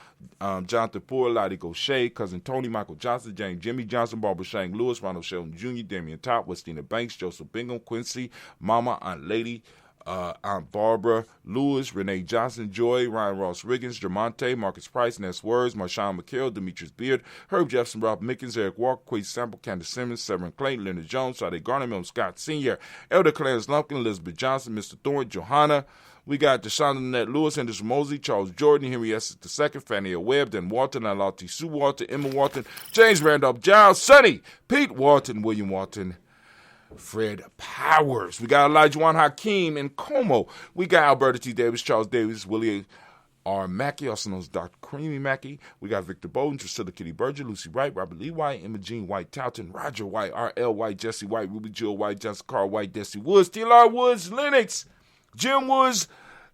Jonathan Poore, Lottie Gaucher, Cousin Tony, Michael Johnson, James Jimmy Johnson, Barbara Shang Lewis, Ronald Sheldon Jr., Damian Top, Westina Banks, Joseph Bingham, Quincy, Mama, Aunt Lady, Aunt Barbara Lewis, Renee Johnson, Joy, Ryan Ross Riggins, Jermonte, Marcus Price, Ness Words, Marshawn McHale, Demetrius Beard, Herb Jefferson, Rob Mickens, Eric Walker, Quay Sample, Candace Simmons, Severin Clayton, Leonard Jones, Sade Garner, Milton Scott Sr., Elder Clarence Lumpkin, Elizabeth Johnson, Mr. Thorne, Johanna. We got Deshaun Annette Lewis, Henderson Mosley, Charles Jordan, Henry Essex II, Fannie Webb, Dan Walton, Alati Sue Walton, Emma Walton, James Randolph Giles, Sonny, Pete Walton, William Walton, Fred Powers. We got Elijah Juan Hakeem and Como. We got Alberta T. Davis, Charles Davis, Willie R. Mackey, also known as Dr. Creamy Mackey. We got Victor Bowden, Priscilla Kitty Berger, Lucy Wright, Robert Lee White, Emma Jean White, Towton, Roger White, R.L. White, Jesse White, Ruby Jill White, Johnson Carl White, Desi Woods, T.L.R. Woods, Lennox, Jim Woods,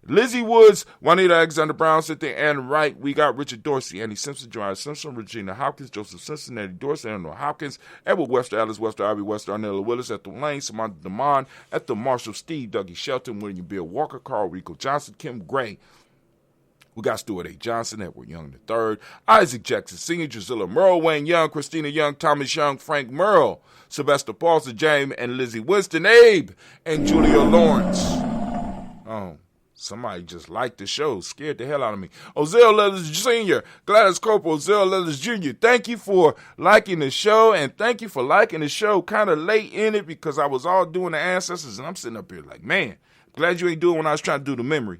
Lizzie Woods, Juanita Alexander Brown, Cynthia Ann Wright. We got Richard Dorsey, Andy Simpson, Joanne Simpson, Regina Hopkins, Joseph Simpson, Eddie Dorsey, Eleanor Hopkins, Edward Webster, Alice Webster, Ivy Webster, Arnella Willis, Ethel Lane, Samantha DeMond, Ethel Marshall, Steve, Dougie Shelton, William Bill Walker, Carl Rico Johnson, Kim Gray. We got Stuart A. Johnson, Edward Young III, Isaac Jackson Sr., Drusilla Merle, Wayne Young, Christina Young, Thomas Young, Frank Merle, Sylvester Paulson, James and Lizzie Winston, Abe, and Julia Lawrence. Oh. Somebody just liked the show. Scared the hell out of me. Ozell Leathers Sr., Gladys Corporal, Ozell Leathers Jr., thank you for liking the show, and thank you for liking the show kind of late in it because I was all doing the ancestors, and I'm sitting up here like, man, glad you ain't doing when I was trying to do the memory.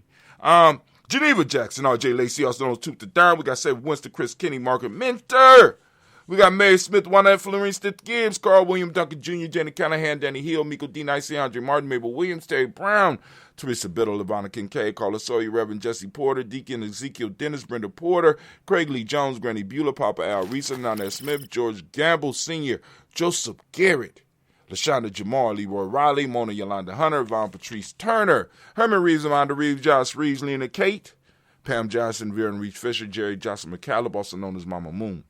Geneva Jackson, R.J. Lacey, also known as Tooth the Darn. We got Seth Winston, Chris Kinney, Margaret Minter. We got Mary Smith, Juanette Florine, Stith Gibbs, Carl William Duncan Jr., Jenny Callahan, Danny Hill, Miko D. Nicey, Andre Martin, Mabel Williams, Terry Brown, Teresa Biddle, Lavonna Kincaid, Carla Sawyer, Reverend Jesse Porter, Deacon Ezekiel Dennis, Brenda Porter, Craig Lee Jones, Granny Beulah, Papa Al Reesa, Nana Smith, George Gamble Sr., Joseph Garrett, LaShonda Jamal, Leroy Riley, Mona Yolanda Hunter, Vaughn Patrice Turner, Herman Reeves, Amanda Reeves, Josh Reeves, Lena Kate, Pam Johnson, Vera Reach Fisher, Jerry Johnson McCallum, also known as Mama Moon,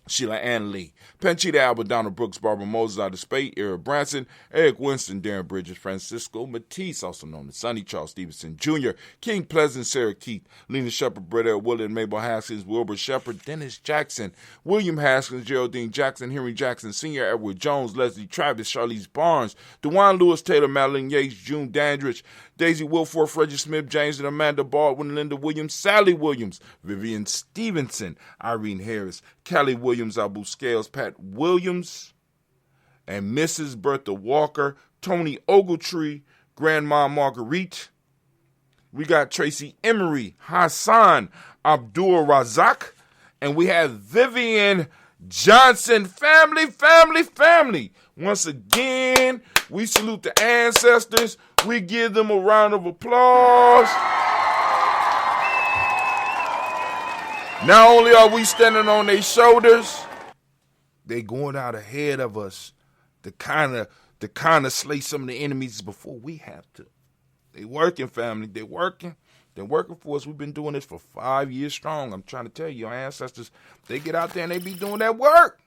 Sheila Ann Lee, Panchita Albert, Donald Brooks, Barbara Moses out of Spade, Eric Branson, Eric Winston, Darren Bridges, Francisco Matisse, also known as Sonny, Charles Stevenson Jr., King Pleasant, Sarah Keith, Lena Shepard, Brett L. Willard, Mabel Haskins, Wilbur Shepard, Dennis Jackson, William Haskins, Geraldine Jackson, Henry Jackson Sr., Edward Jones, Leslie Travis, Charlize Barnes, DeJuan Lewis Taylor, Madeline Yates, June Dandridge, Daisy Wilforth, Reggie Smith, James and Amanda Baldwin, Linda Williams, Sally Williams, Vivian Stevenson, Irene Harris, Callie Williams, Abu Scales, Pat Williams, and Mrs. Bertha Walker, Tony Ogletree, Grandma Marguerite. We got Tracy Emery, Hassan Abdul Razak, and we have Vivian Johnson. Family. Once again, we salute the ancestors. We give them a round of applause. Not only are we standing on their shoulders, they going out ahead of us to kind of slay some of the enemies before we have to. They working, family. They working. They're working for us. We've been doing this for 5 years strong. I'm trying to tell you, our ancestors, they get out there and they be doing that work.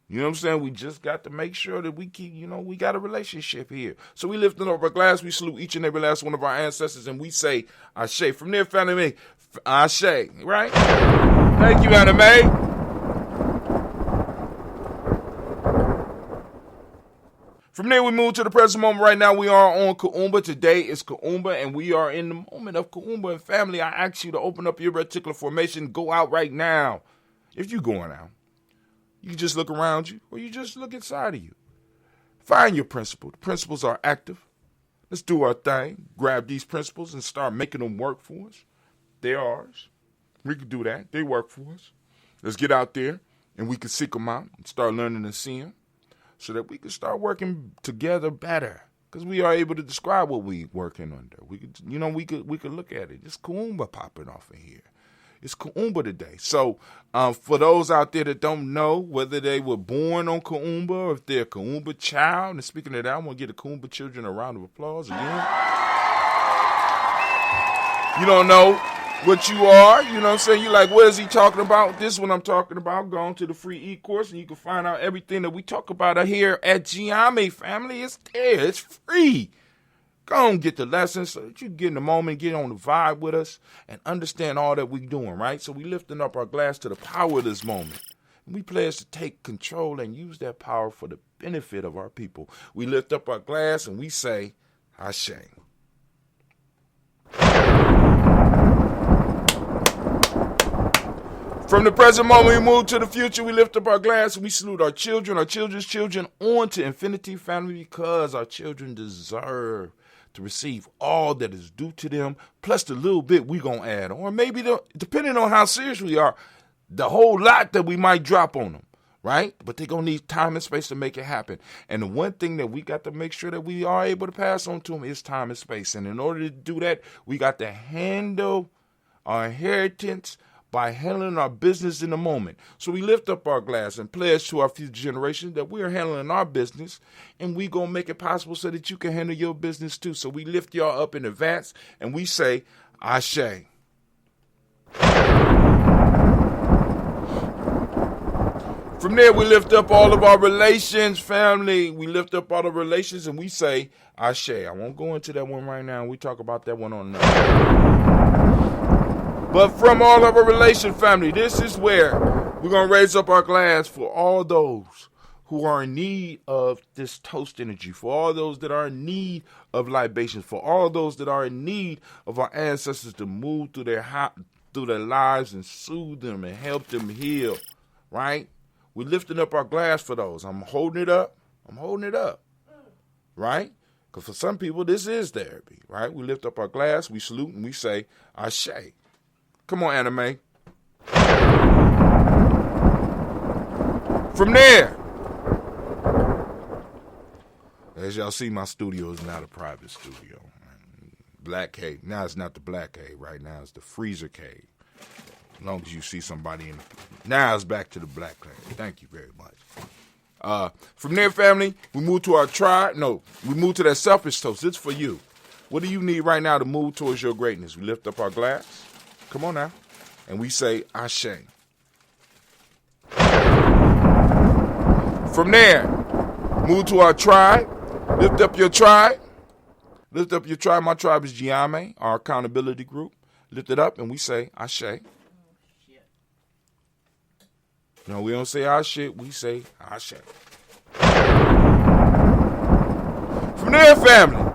You know what I'm saying? We just got to make sure that we keep, we got a relationship here. So we lifting up our glass. We salute each and every last one of our ancestors, and we say, Ashe. From there, family, Ashe, right? Thank you, Anime. From there, we move to the present moment. Right now, we are on Kuumba. Today is Kuumba, and we are in the moment of Kuumba. And family, I ask you to open up your reticular formation. Go out right now. If you're going out, you just look around you, or you just look inside of you. Find your principle. The principles are active. Let's do our thing. Grab these principles and start making them work for us. They're ours. We can do that. They work for us. Let's get out there, and we can seek them out and start learning to see them so that we can start working together better. Because we are able to describe what we working under. We could, we could look at it. Just Kuumba popping off in here. It's Kuumba today. So for those out there that don't know whether they were born on Kuumba or if they're a Kuumba child, and speaking of that, I want to give the Kuumba children a round of applause again. You don't know what you are, you know what I'm saying? You're like, what is he talking about? This is what I'm talking about. Go on to the free e-course and you can find out everything that we talk about here at Gye-Nyame, family. It's there. It's free. Go on, get the lessons so that you get in the moment, get on the vibe with us, and understand all that we're doing, right? So we lifting up our glass to the power of this moment. We pledge to take control and use that power for the benefit of our people. We lift up our glass and we say, Ashe. From the present moment, we move to the future. We lift up our glass and we salute our children, our children's children, on to infinity, family, because our children deserve to receive all that is due to them, plus the little bit we gonna add, or maybe depending on how serious we are, the whole lot that we might drop on them, right? But they're gonna need time and space to make it happen. And the one thing that we got to make sure that we are able to pass on to them is time and space. And in order to do that, we got to handle our inheritance by handling our business in the moment. So we lift up our glass and pledge to our future generations that we are handling our business, and we going to make it possible so that you can handle your business too. So we lift y'all up in advance, and we say, Ashe. From there, we lift up all of our relations, family. We lift up all the relations, and we say, Ashe. I won't go into that one right now. We talk about that one on another. But from all of our relation, family, this is where we're going to raise up our glass for all those who are in need of this toast energy, for all those that are in need of libations, for all those that are in need of our ancestors to move through their lives and soothe them and help them heal, right? We're lifting up our glass for those. I'm holding it up. Right? Because for some people, this is therapy, right? We lift up our glass, we salute, and we say, Ashe. Come on, Anime. From there, as y'all see, my studio is not a private studio. Black cave. Now it's not the black cave. Right now it's the freezer cave. As long as you see somebody in. Now it's back to the black cave. Thank you very much. From there, family, we move to our tribe. No, we move to that selfish toast. It's for you. What do you need right now to move towards your greatness? We lift up our glass. Come on now. And we say, Ashe. From there, move to our tribe. Lift up your tribe. Lift up your tribe. My tribe is Gye-Nyame, our accountability group. Lift it up and we say, Ashe. No, we don't say our shit. We say Ashe. From there, family.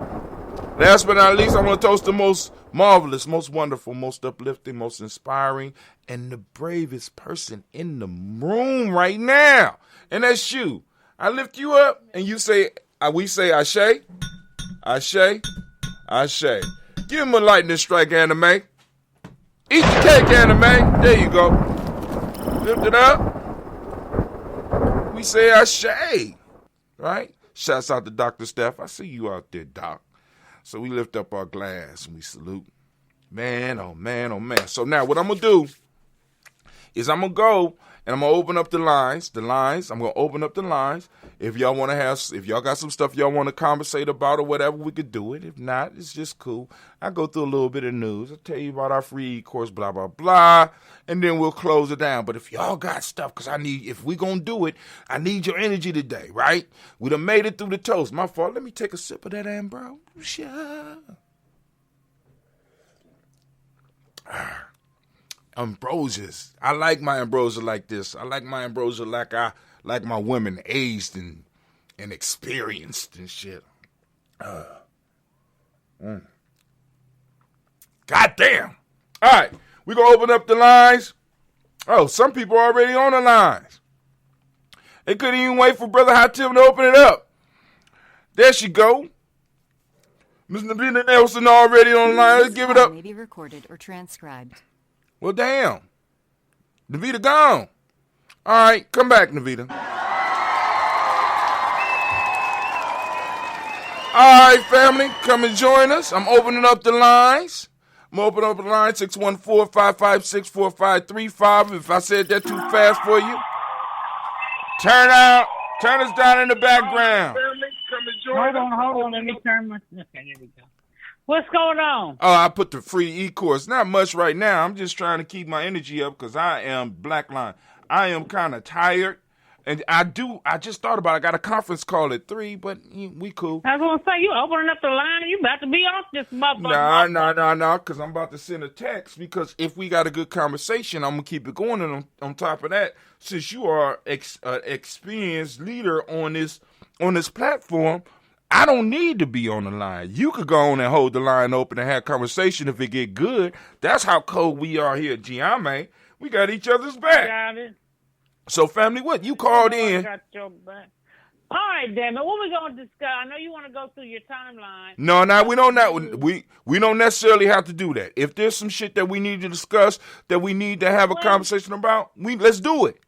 Last but not least, I want to toast the most marvelous, most wonderful, most uplifting, most inspiring, and the bravest person in the room right now. And that's you. I lift you up, and you say, we say Ashe, Ashe, Ashe. Give him a lightning strike, Anime. Eat the cake, Anime. There you go. Lift it up. We say Ashe. Right? Shouts out to Dr. Steph. I see you out there, Doc. So we lift up our glass and we salute. Man, oh man, oh man. So now what I'm going to do is I'm going to go and I'm going to open up the lines. I'm going to open up the lines. If y'all want to if y'all got some stuff y'all want to conversate about or whatever, we could do it. If not, it's just cool. I'll go through a little bit of news. I'll tell you about our free course, blah, blah, blah. And then we'll close it down. But if y'all got stuff, because if we going to do it, I need your energy today, right? We done made it through the toast. My fault. Let me take a sip of that ambrosia. Ambrosias. I like my ambrosia like this. I like my ambrosia like I like my women aged and experienced and shit. God damn. All right. We're going to open up the lines. Oh, some people are already on the lines. They couldn't even wait for Brother Hatim to open it up. There she go. Ms. Navita Nelson already on the line. Let's give it up. May be recorded or transcribed. Well, damn. Navita gone. All right, come back, Navita. All right, family, come and join us. I'm opening up the lines. I'm going to open up the line, 614-556-4535. If I said that too fast for you, turn us down in the background. Hold on. Let me turn my... Okay, there we go. What's going on? Oh, I put the free e-course. Not much right now. I'm just trying to keep my energy up because I am Blackline. I am kind of tired. And I just thought about it. I got a conference call at 3, but we cool. I was going to say, you opening up the line, you about to be off this motherfucker. Nah, because I'm about to send a text, because if we got a good conversation, I'm going to keep it going. And on top of that, since you are an experienced leader on this platform, I don't need to be on the line. You could go on and hold the line open and have conversation if it get good. That's how cold we are here at Gye-Nyame. We got each other's back. Got it. So, family, what? You called in. I got your back. All right, damn it. What we going to discuss? I know you want to go through your timeline. No, we don't. We don't necessarily have to do that. If there's some shit that we need to discuss, that we need to have a conversation about, let's do it.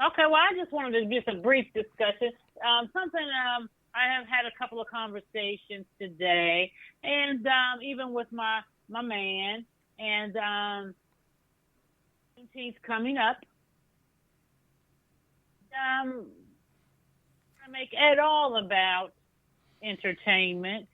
Okay, well, I just wanted to just a brief discussion. I have had a couple of conversations today, and even with my man, and Juneteenth's coming up. I make it all about entertainment.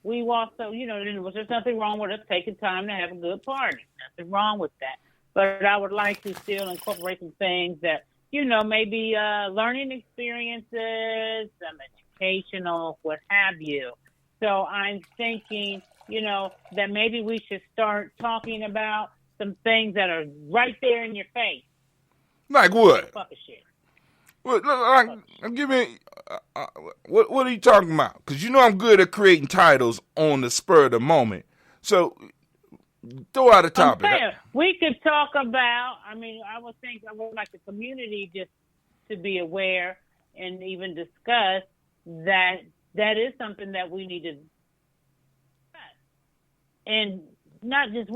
We also, there's nothing wrong with us taking time to have a good party. Nothing wrong with that. But I would like to still incorporate some things that, maybe learning experiences, some educational, what have you. So I'm thinking, that maybe we should start talking about some things that are right there in your face. Like what? Fuck a shit. What are you talking about? Because I'm good at creating titles on the spur of the moment. So throw out a topic. We could talk about, I would like the community just to be aware and even discuss that is something that we need to discuss. And not just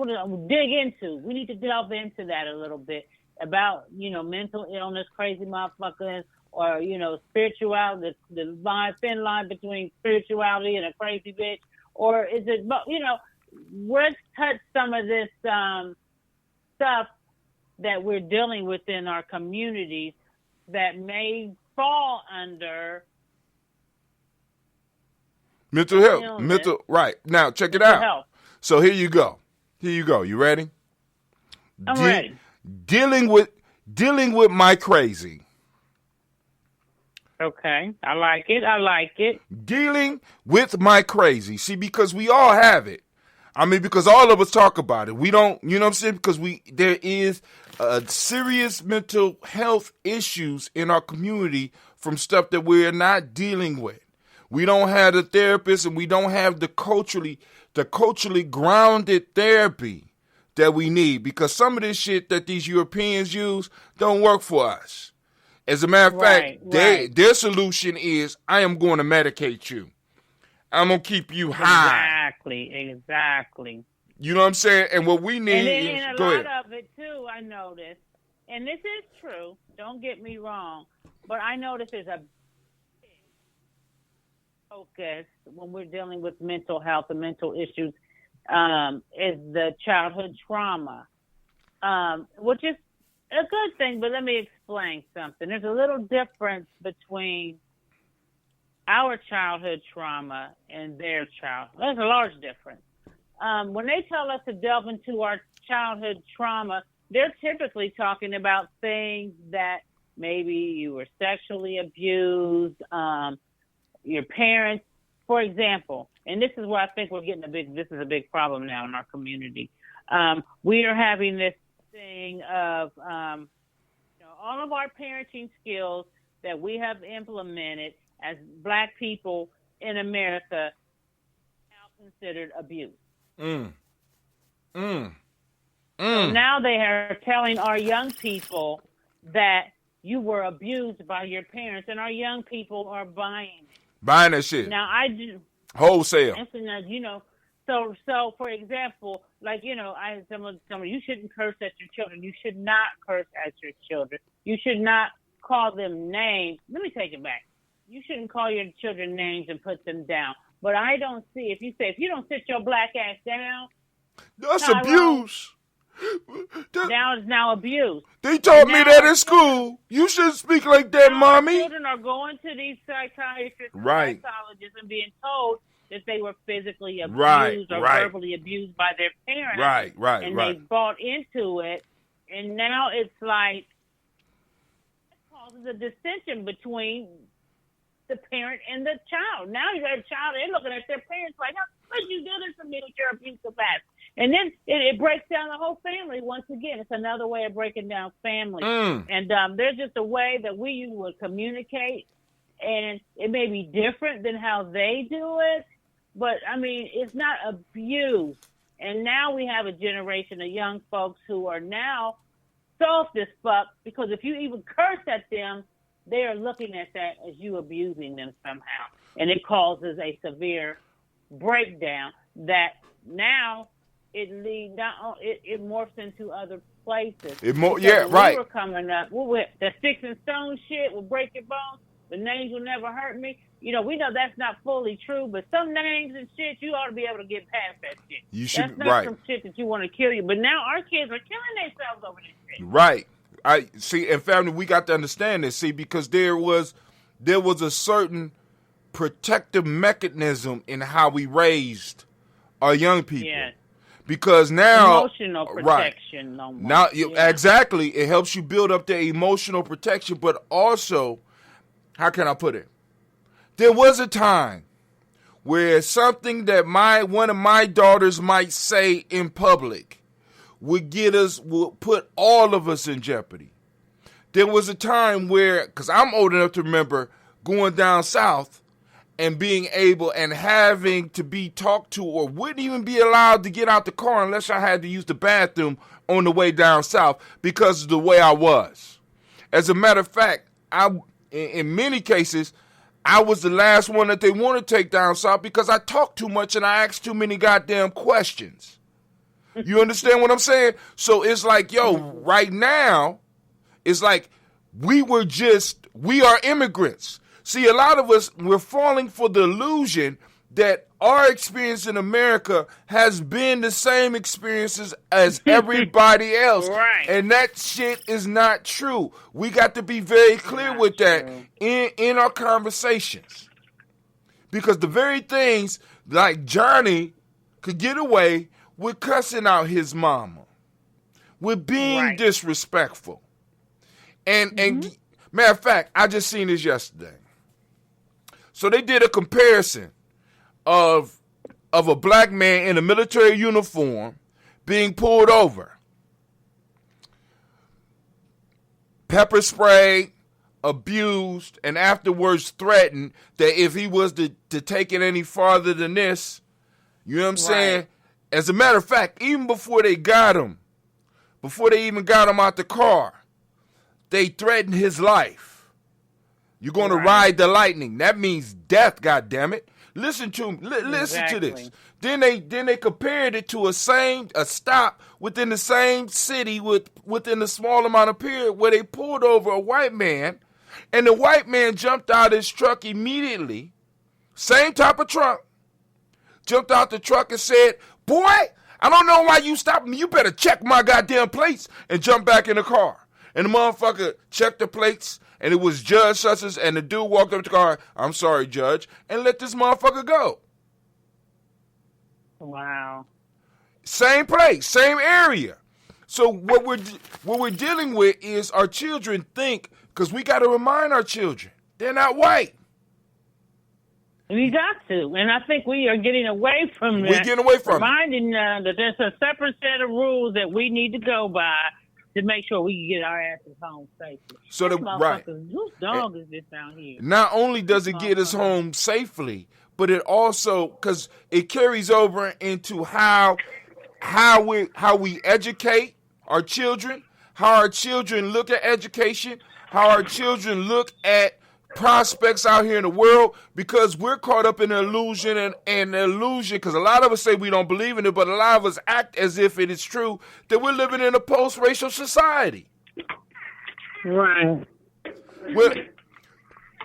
dig into. We need to delve into that a little bit. About, mental illness, crazy motherfuckers, or, spirituality, the thin line between spirituality and a crazy bitch, or is it, let's touch some of this stuff that we're dealing with in our communities that may fall under mental health. Right. Now, check it out. Health. So here you go. You ready? I'm ready. Dealing with my crazy. Okay, I like it. Dealing with my crazy. See, because we all have it. Because all of us talk about it. We don't, you know what I'm saying? Because there is serious mental health issues in our community from stuff that we're not dealing with. We don't have the therapist, and we don't have the culturally grounded therapy that we need, because some of this shit that these Europeans use don't work for us. As a matter of fact, their solution is, I am going to medicate you. I'm going to keep you high. Exactly. You know what I'm saying? And what we need is... And a lot of it, too, I noticed, and this is true, don't get me wrong, but I notice there's a big focus when we're dealing with mental health and mental issues, is the childhood trauma, which is a good thing, but let me explain something. There's a little difference between our childhood trauma and their childhood. There's a large difference. When they tell us to delve into our childhood trauma, they're typically talking about things that maybe you were sexually abused, your parents, for example. And this is where I think this is a big problem now in our community. We are having this thing of, all of our parenting skills that we have implemented as Black people in America now considered abuse. So now they are telling our young people that you were abused by your parents, and our young people are buying it. Buying that shit. Now I do wholesale. So for example, like someone you shouldn't curse at your children. You should not curse at your children. You should not call them names. Let me take it back. You shouldn't call your children names and put them down. But I don't see if you don't sit your Black ass down. That's Tyrone. abuse. Now abuse. They taught me that in school. You shouldn't speak like that, mommy. Children are going to these psychiatrists and Right. psychologists and being told that they were physically abused Right, or right. verbally abused by their parents. Right, and right. they bought into it, and now it's like it causes a dissension between the parent and the child. Now you got a child, they're looking at their parents like, how could you do this to me with your abusive past? And then it breaks down the whole family once again. It's another way of breaking down family. And there's just a way that we would communicate, and it may be different than how they do it, but, I mean, it's not abuse. And now we have a generation of young folks who are now soft as fuck, because if you even curse at them, they are looking at that as you abusing them somehow. And it causes a severe breakdown that now it morphs into other places. When we were coming up, the sticks and stones shit will break your bones. The names will never hurt me. You know, we know that's not fully true, but some names and shit, you ought to be able to get past that shit. That's not some shit that you want to kill you. But now our kids are killing themselves over this shit. Right. I see, and family, we got to understand this. See, because there was a certain protective mechanism in how we raised our young people. Yes. Because now emotional protection, right. Now exactly, it helps you build up the emotional protection, but also, how can I put it? There was a time where something that one of my daughters might say in public would put all of us in jeopardy. There was a time where, because I'm old enough to remember going down south and being able and having to be talked to, or wouldn't even be allowed to get out the car unless I had to use the bathroom on the way down south because of the way I was. As a matter of fact, in many cases, I was the last one that they want to take down south because I talked too much and I asked too many goddamn questions. You understand what I'm saying? So it's like, right now, it's like we are immigrants. See, a lot of us, we're falling for the illusion that our experience in America has been the same experiences as everybody else. Right. And that shit is not true. We got to be very clear with that in our conversations. Because the very things like Johnny could get away with cussing out his mama, with being disrespectful. And matter of fact, I just seen this yesterday. So they did a comparison of a black man in a military uniform being pulled over, pepper sprayed, abused, and afterwards threatened that if he was to take it any farther than this, you know what I'm saying? As a matter of fact, even before they got him, before they even got him out the car, they threatened his life. You're going to ride the lightning. That means death, goddammit. Listen to him. Listen to this. Then they compared it to a stop within the same city within a small amount of period where they pulled over a white man, and the white man jumped out his truck immediately. Same type of truck. Jumped out the truck and said, "Boy, I don't know why you stopped me. You better check my goddamn plates," and jump back in the car. And the motherfucker checked the plates, and it was Judge Susses, and the dude walked up to the car, "I'm sorry, Judge," and let this motherfucker go. Wow. Same place, same area. So what we're dealing with is our children think, because we got to remind our children, they're not white. We got to, and I think we are getting away from that. We're getting away from reminding them that there's a separate set of rules that we need to go by to make sure we can get our asses home safely. So whose dog is this down here? Not only does it get us home safely, but it also, because it carries over into how we educate our children, how our children look at education, how our children look at prospects out here in the world, because we're caught up in an illusion and illusion, because a lot of us say we don't believe in it, but a lot of us act as if it is true, that we're living in a post-racial society. Right.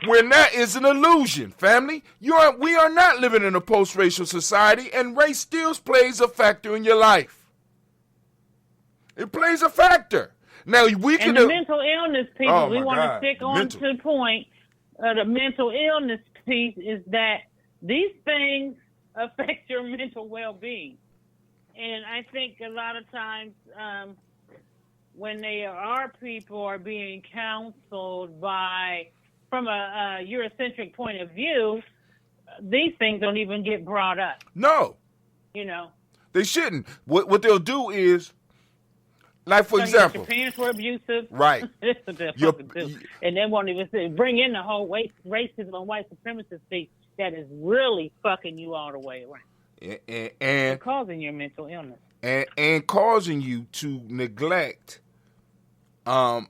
When that is an illusion, family. We are not living in a post-racial society, and race still plays a factor in your life. It plays a factor. Now we can. And the mental illness piece, we want to stick on mental. to the point. The mental illness piece is that these things affect your mental well-being, and I think a lot of times when people are being counseled from a Eurocentric point of view, these things don't even get brought up. No, they shouldn't. What they'll do is, like for example, your parents were abusive, right? This is what they'll fucking do, and they won't even bring in the whole racism and white supremacist thing that is really fucking you all the way around, and causing your mental illness, and causing you to neglect, in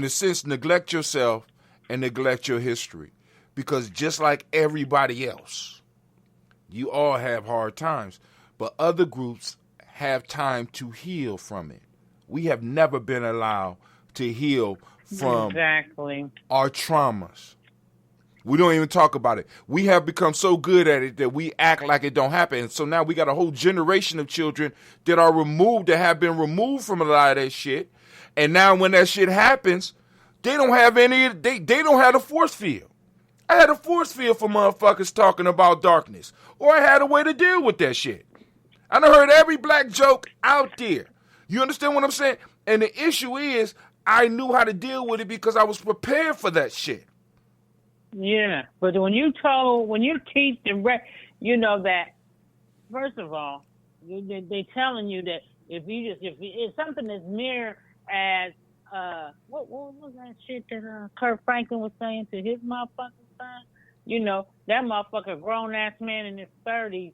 a sense, neglect yourself and neglect your history, because just like everybody else, you all have hard times, but other groups have time to heal from it. We have never been allowed to heal from our traumas. We don't even talk about it. We have become so good at it that we act like it don't happen. And so now we got a whole generation of children that are removed, that have been removed from a lot of that shit. And now when that shit happens, they don't have they don't have a force field. I had a force field for motherfuckers talking about darkness. Or I had a way to deal with that shit. I done heard every black joke out there. You understand what I'm saying? And the issue is, I knew how to deal with it because I was prepared for that shit. Yeah, but when you teach that, first of all, they telling you that if something is near as what was that shit that Kurt Franklin was saying to his motherfucking son? That motherfucker grown ass man in his 30s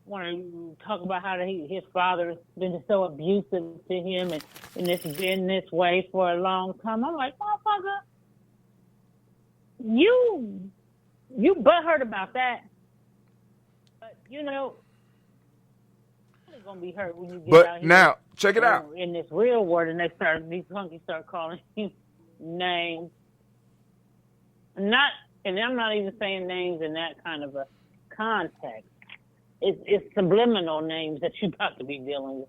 want to talk about how his father has been so abusive to him and it's been this way for a long time. I'm like, motherfucker, you butthurt about that, but it's gonna be hurt when you get out here. Now check it out in this real world, and these monkeys start calling you names. And I'm not even saying names in that kind of a context. It's subliminal names that you're about to be dealing with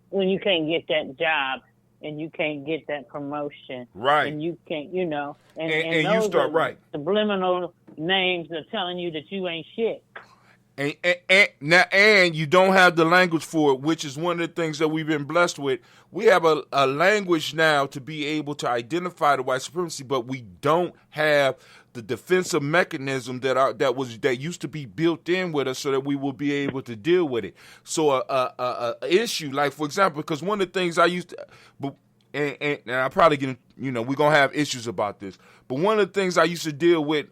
when you can't get that job and you can't get that promotion. Right. And you can't, and you start right. Subliminal names are telling you that you ain't shit. And you don't have the language for it, which is one of the things that we've been blessed with. We have a language now to be able to identify the white supremacy, but we don't have the defensive mechanism that used to be built in with us so that we will be able to deal with it. So a issue, like for example, because one of the things I used to, and I probably get, we're gonna have issues about this, but one of the things I used to deal with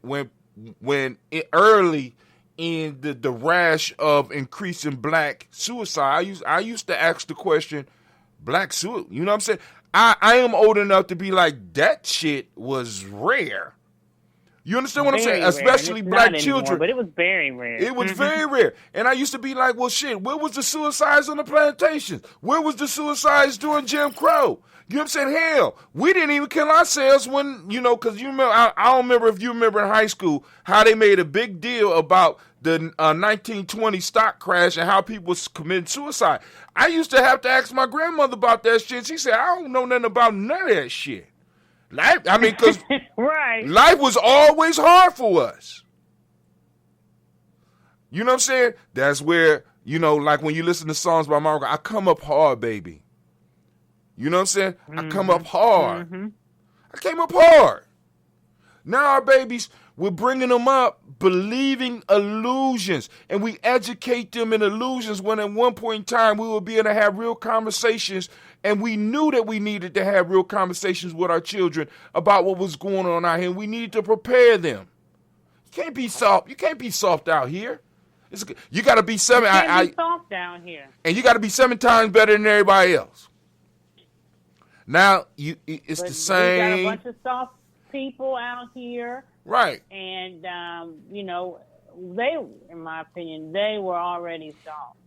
early in the rash of increasing black suicide, I used to ask the question, black suicide, you know what I'm saying? I am old enough to be like, that shit was rare. You understand what I'm saying? Especially black children. Anymore, but it was very rare. It was very rare. And I used to be like, well, shit, where was the suicides on the plantations? Where was the suicides during Jim Crow? You know what I'm saying? Hell, we didn't even kill ourselves when, because you remember, I don't remember if you remember in high school how they made a big deal about the 1920 stock crash and how people committed suicide. I used to have to ask my grandmother about that shit. She said, I don't know nothing about none of that shit. Life, because right. Life was always hard for us. You know what I'm saying? That's where, like when you listen to songs by Margaret, I come up hard, baby. You know what I'm saying? Mm-hmm. I come up hard. Mm-hmm. I came up hard. Now our babies, we're bringing them up believing illusions, and we educate them in illusions when at one point in time we will be able to have real conversations, and we knew that we needed to have real conversations with our children about what was going on out here, and we needed to prepare them. You can't be soft. You can't be soft out here. You got to be seven. You can't be soft down here. And you got to be 7 times better than everybody else. Now, it's the same. We got a bunch of soft people out here. Right. And, they, in my opinion, they were already soft.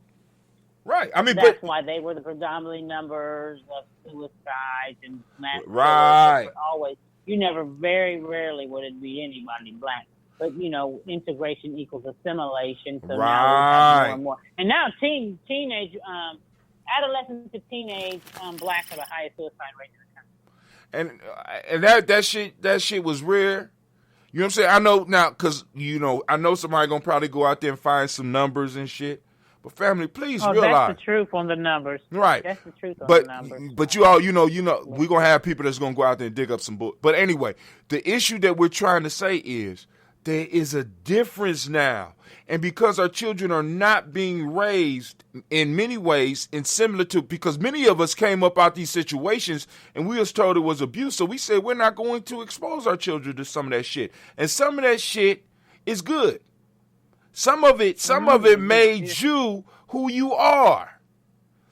Right. That's why they were the predominantly numbers of suicides and mass right. Always, very rarely would it be anybody black. But, integration equals assimilation. So right. now we have more and more. And now teenage adolescent to teenage blacks are the highest suicide rate in the country. And that shit was rare. You know what I'm saying? I know now, because, I know somebody going to probably go out there and find some numbers and shit. But family, please realize. That's the truth on the numbers. Right. That's the truth on the numbers. But you all, we're going to have people that's going to go out there and dig up some book. But anyway, the issue that we're trying to say is there is a difference now. And because our children are not being raised in many ways and similar to, because many of us came up out these situations and we was told it was abuse. So we said we're not going to expose our children to some of that shit. And some of that shit is good. Some of it made you who you are.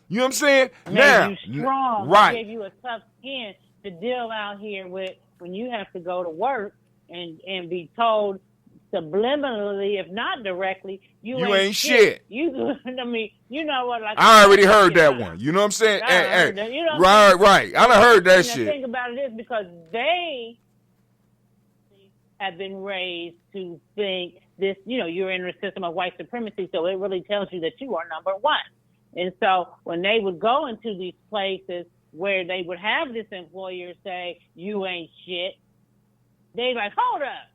You know what I'm saying? Made you strong. Right. Gave you a tough skin to deal out here with when you have to go to work and be told subliminally, if not directly, you ain't shit. I mean, you know what? Like I already heard that one. You know what I'm saying? Right. I done heard that shit. The thing about it is because they have been raised to think this, you're in a system of white supremacy, so it really tells you that you are number one. And so when they would go into these places where they would have this employer say, you ain't shit, they like, hold up.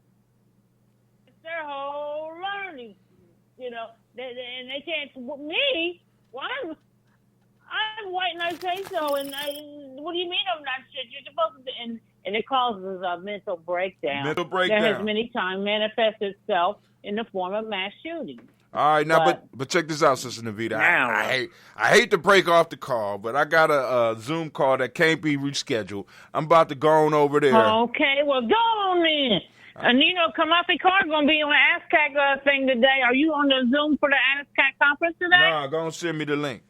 Their whole learning, and they can't. Me, well, I'm white and I say so. And what do you mean I'm not shit? You're supposed to, and it causes a mental breakdown. That has many times manifested itself in the form of mass shootings. All right, now, but check this out, Sister Navita. I hate to break off the call, but I got a Zoom call that can't be rescheduled. I'm about to go on over there. Okay, well, go on then. And, Kamafi Carr's going to be on the ASCAC thing today. Are you on the Zoom for the ASCAC conference today? No, go and send me the link.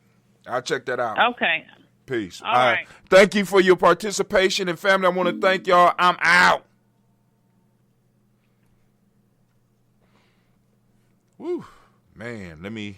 I'll check that out. Okay. Peace. All right. Thank you for your participation. And, family, I want to thank y'all. I'm out. Woo. Man, let me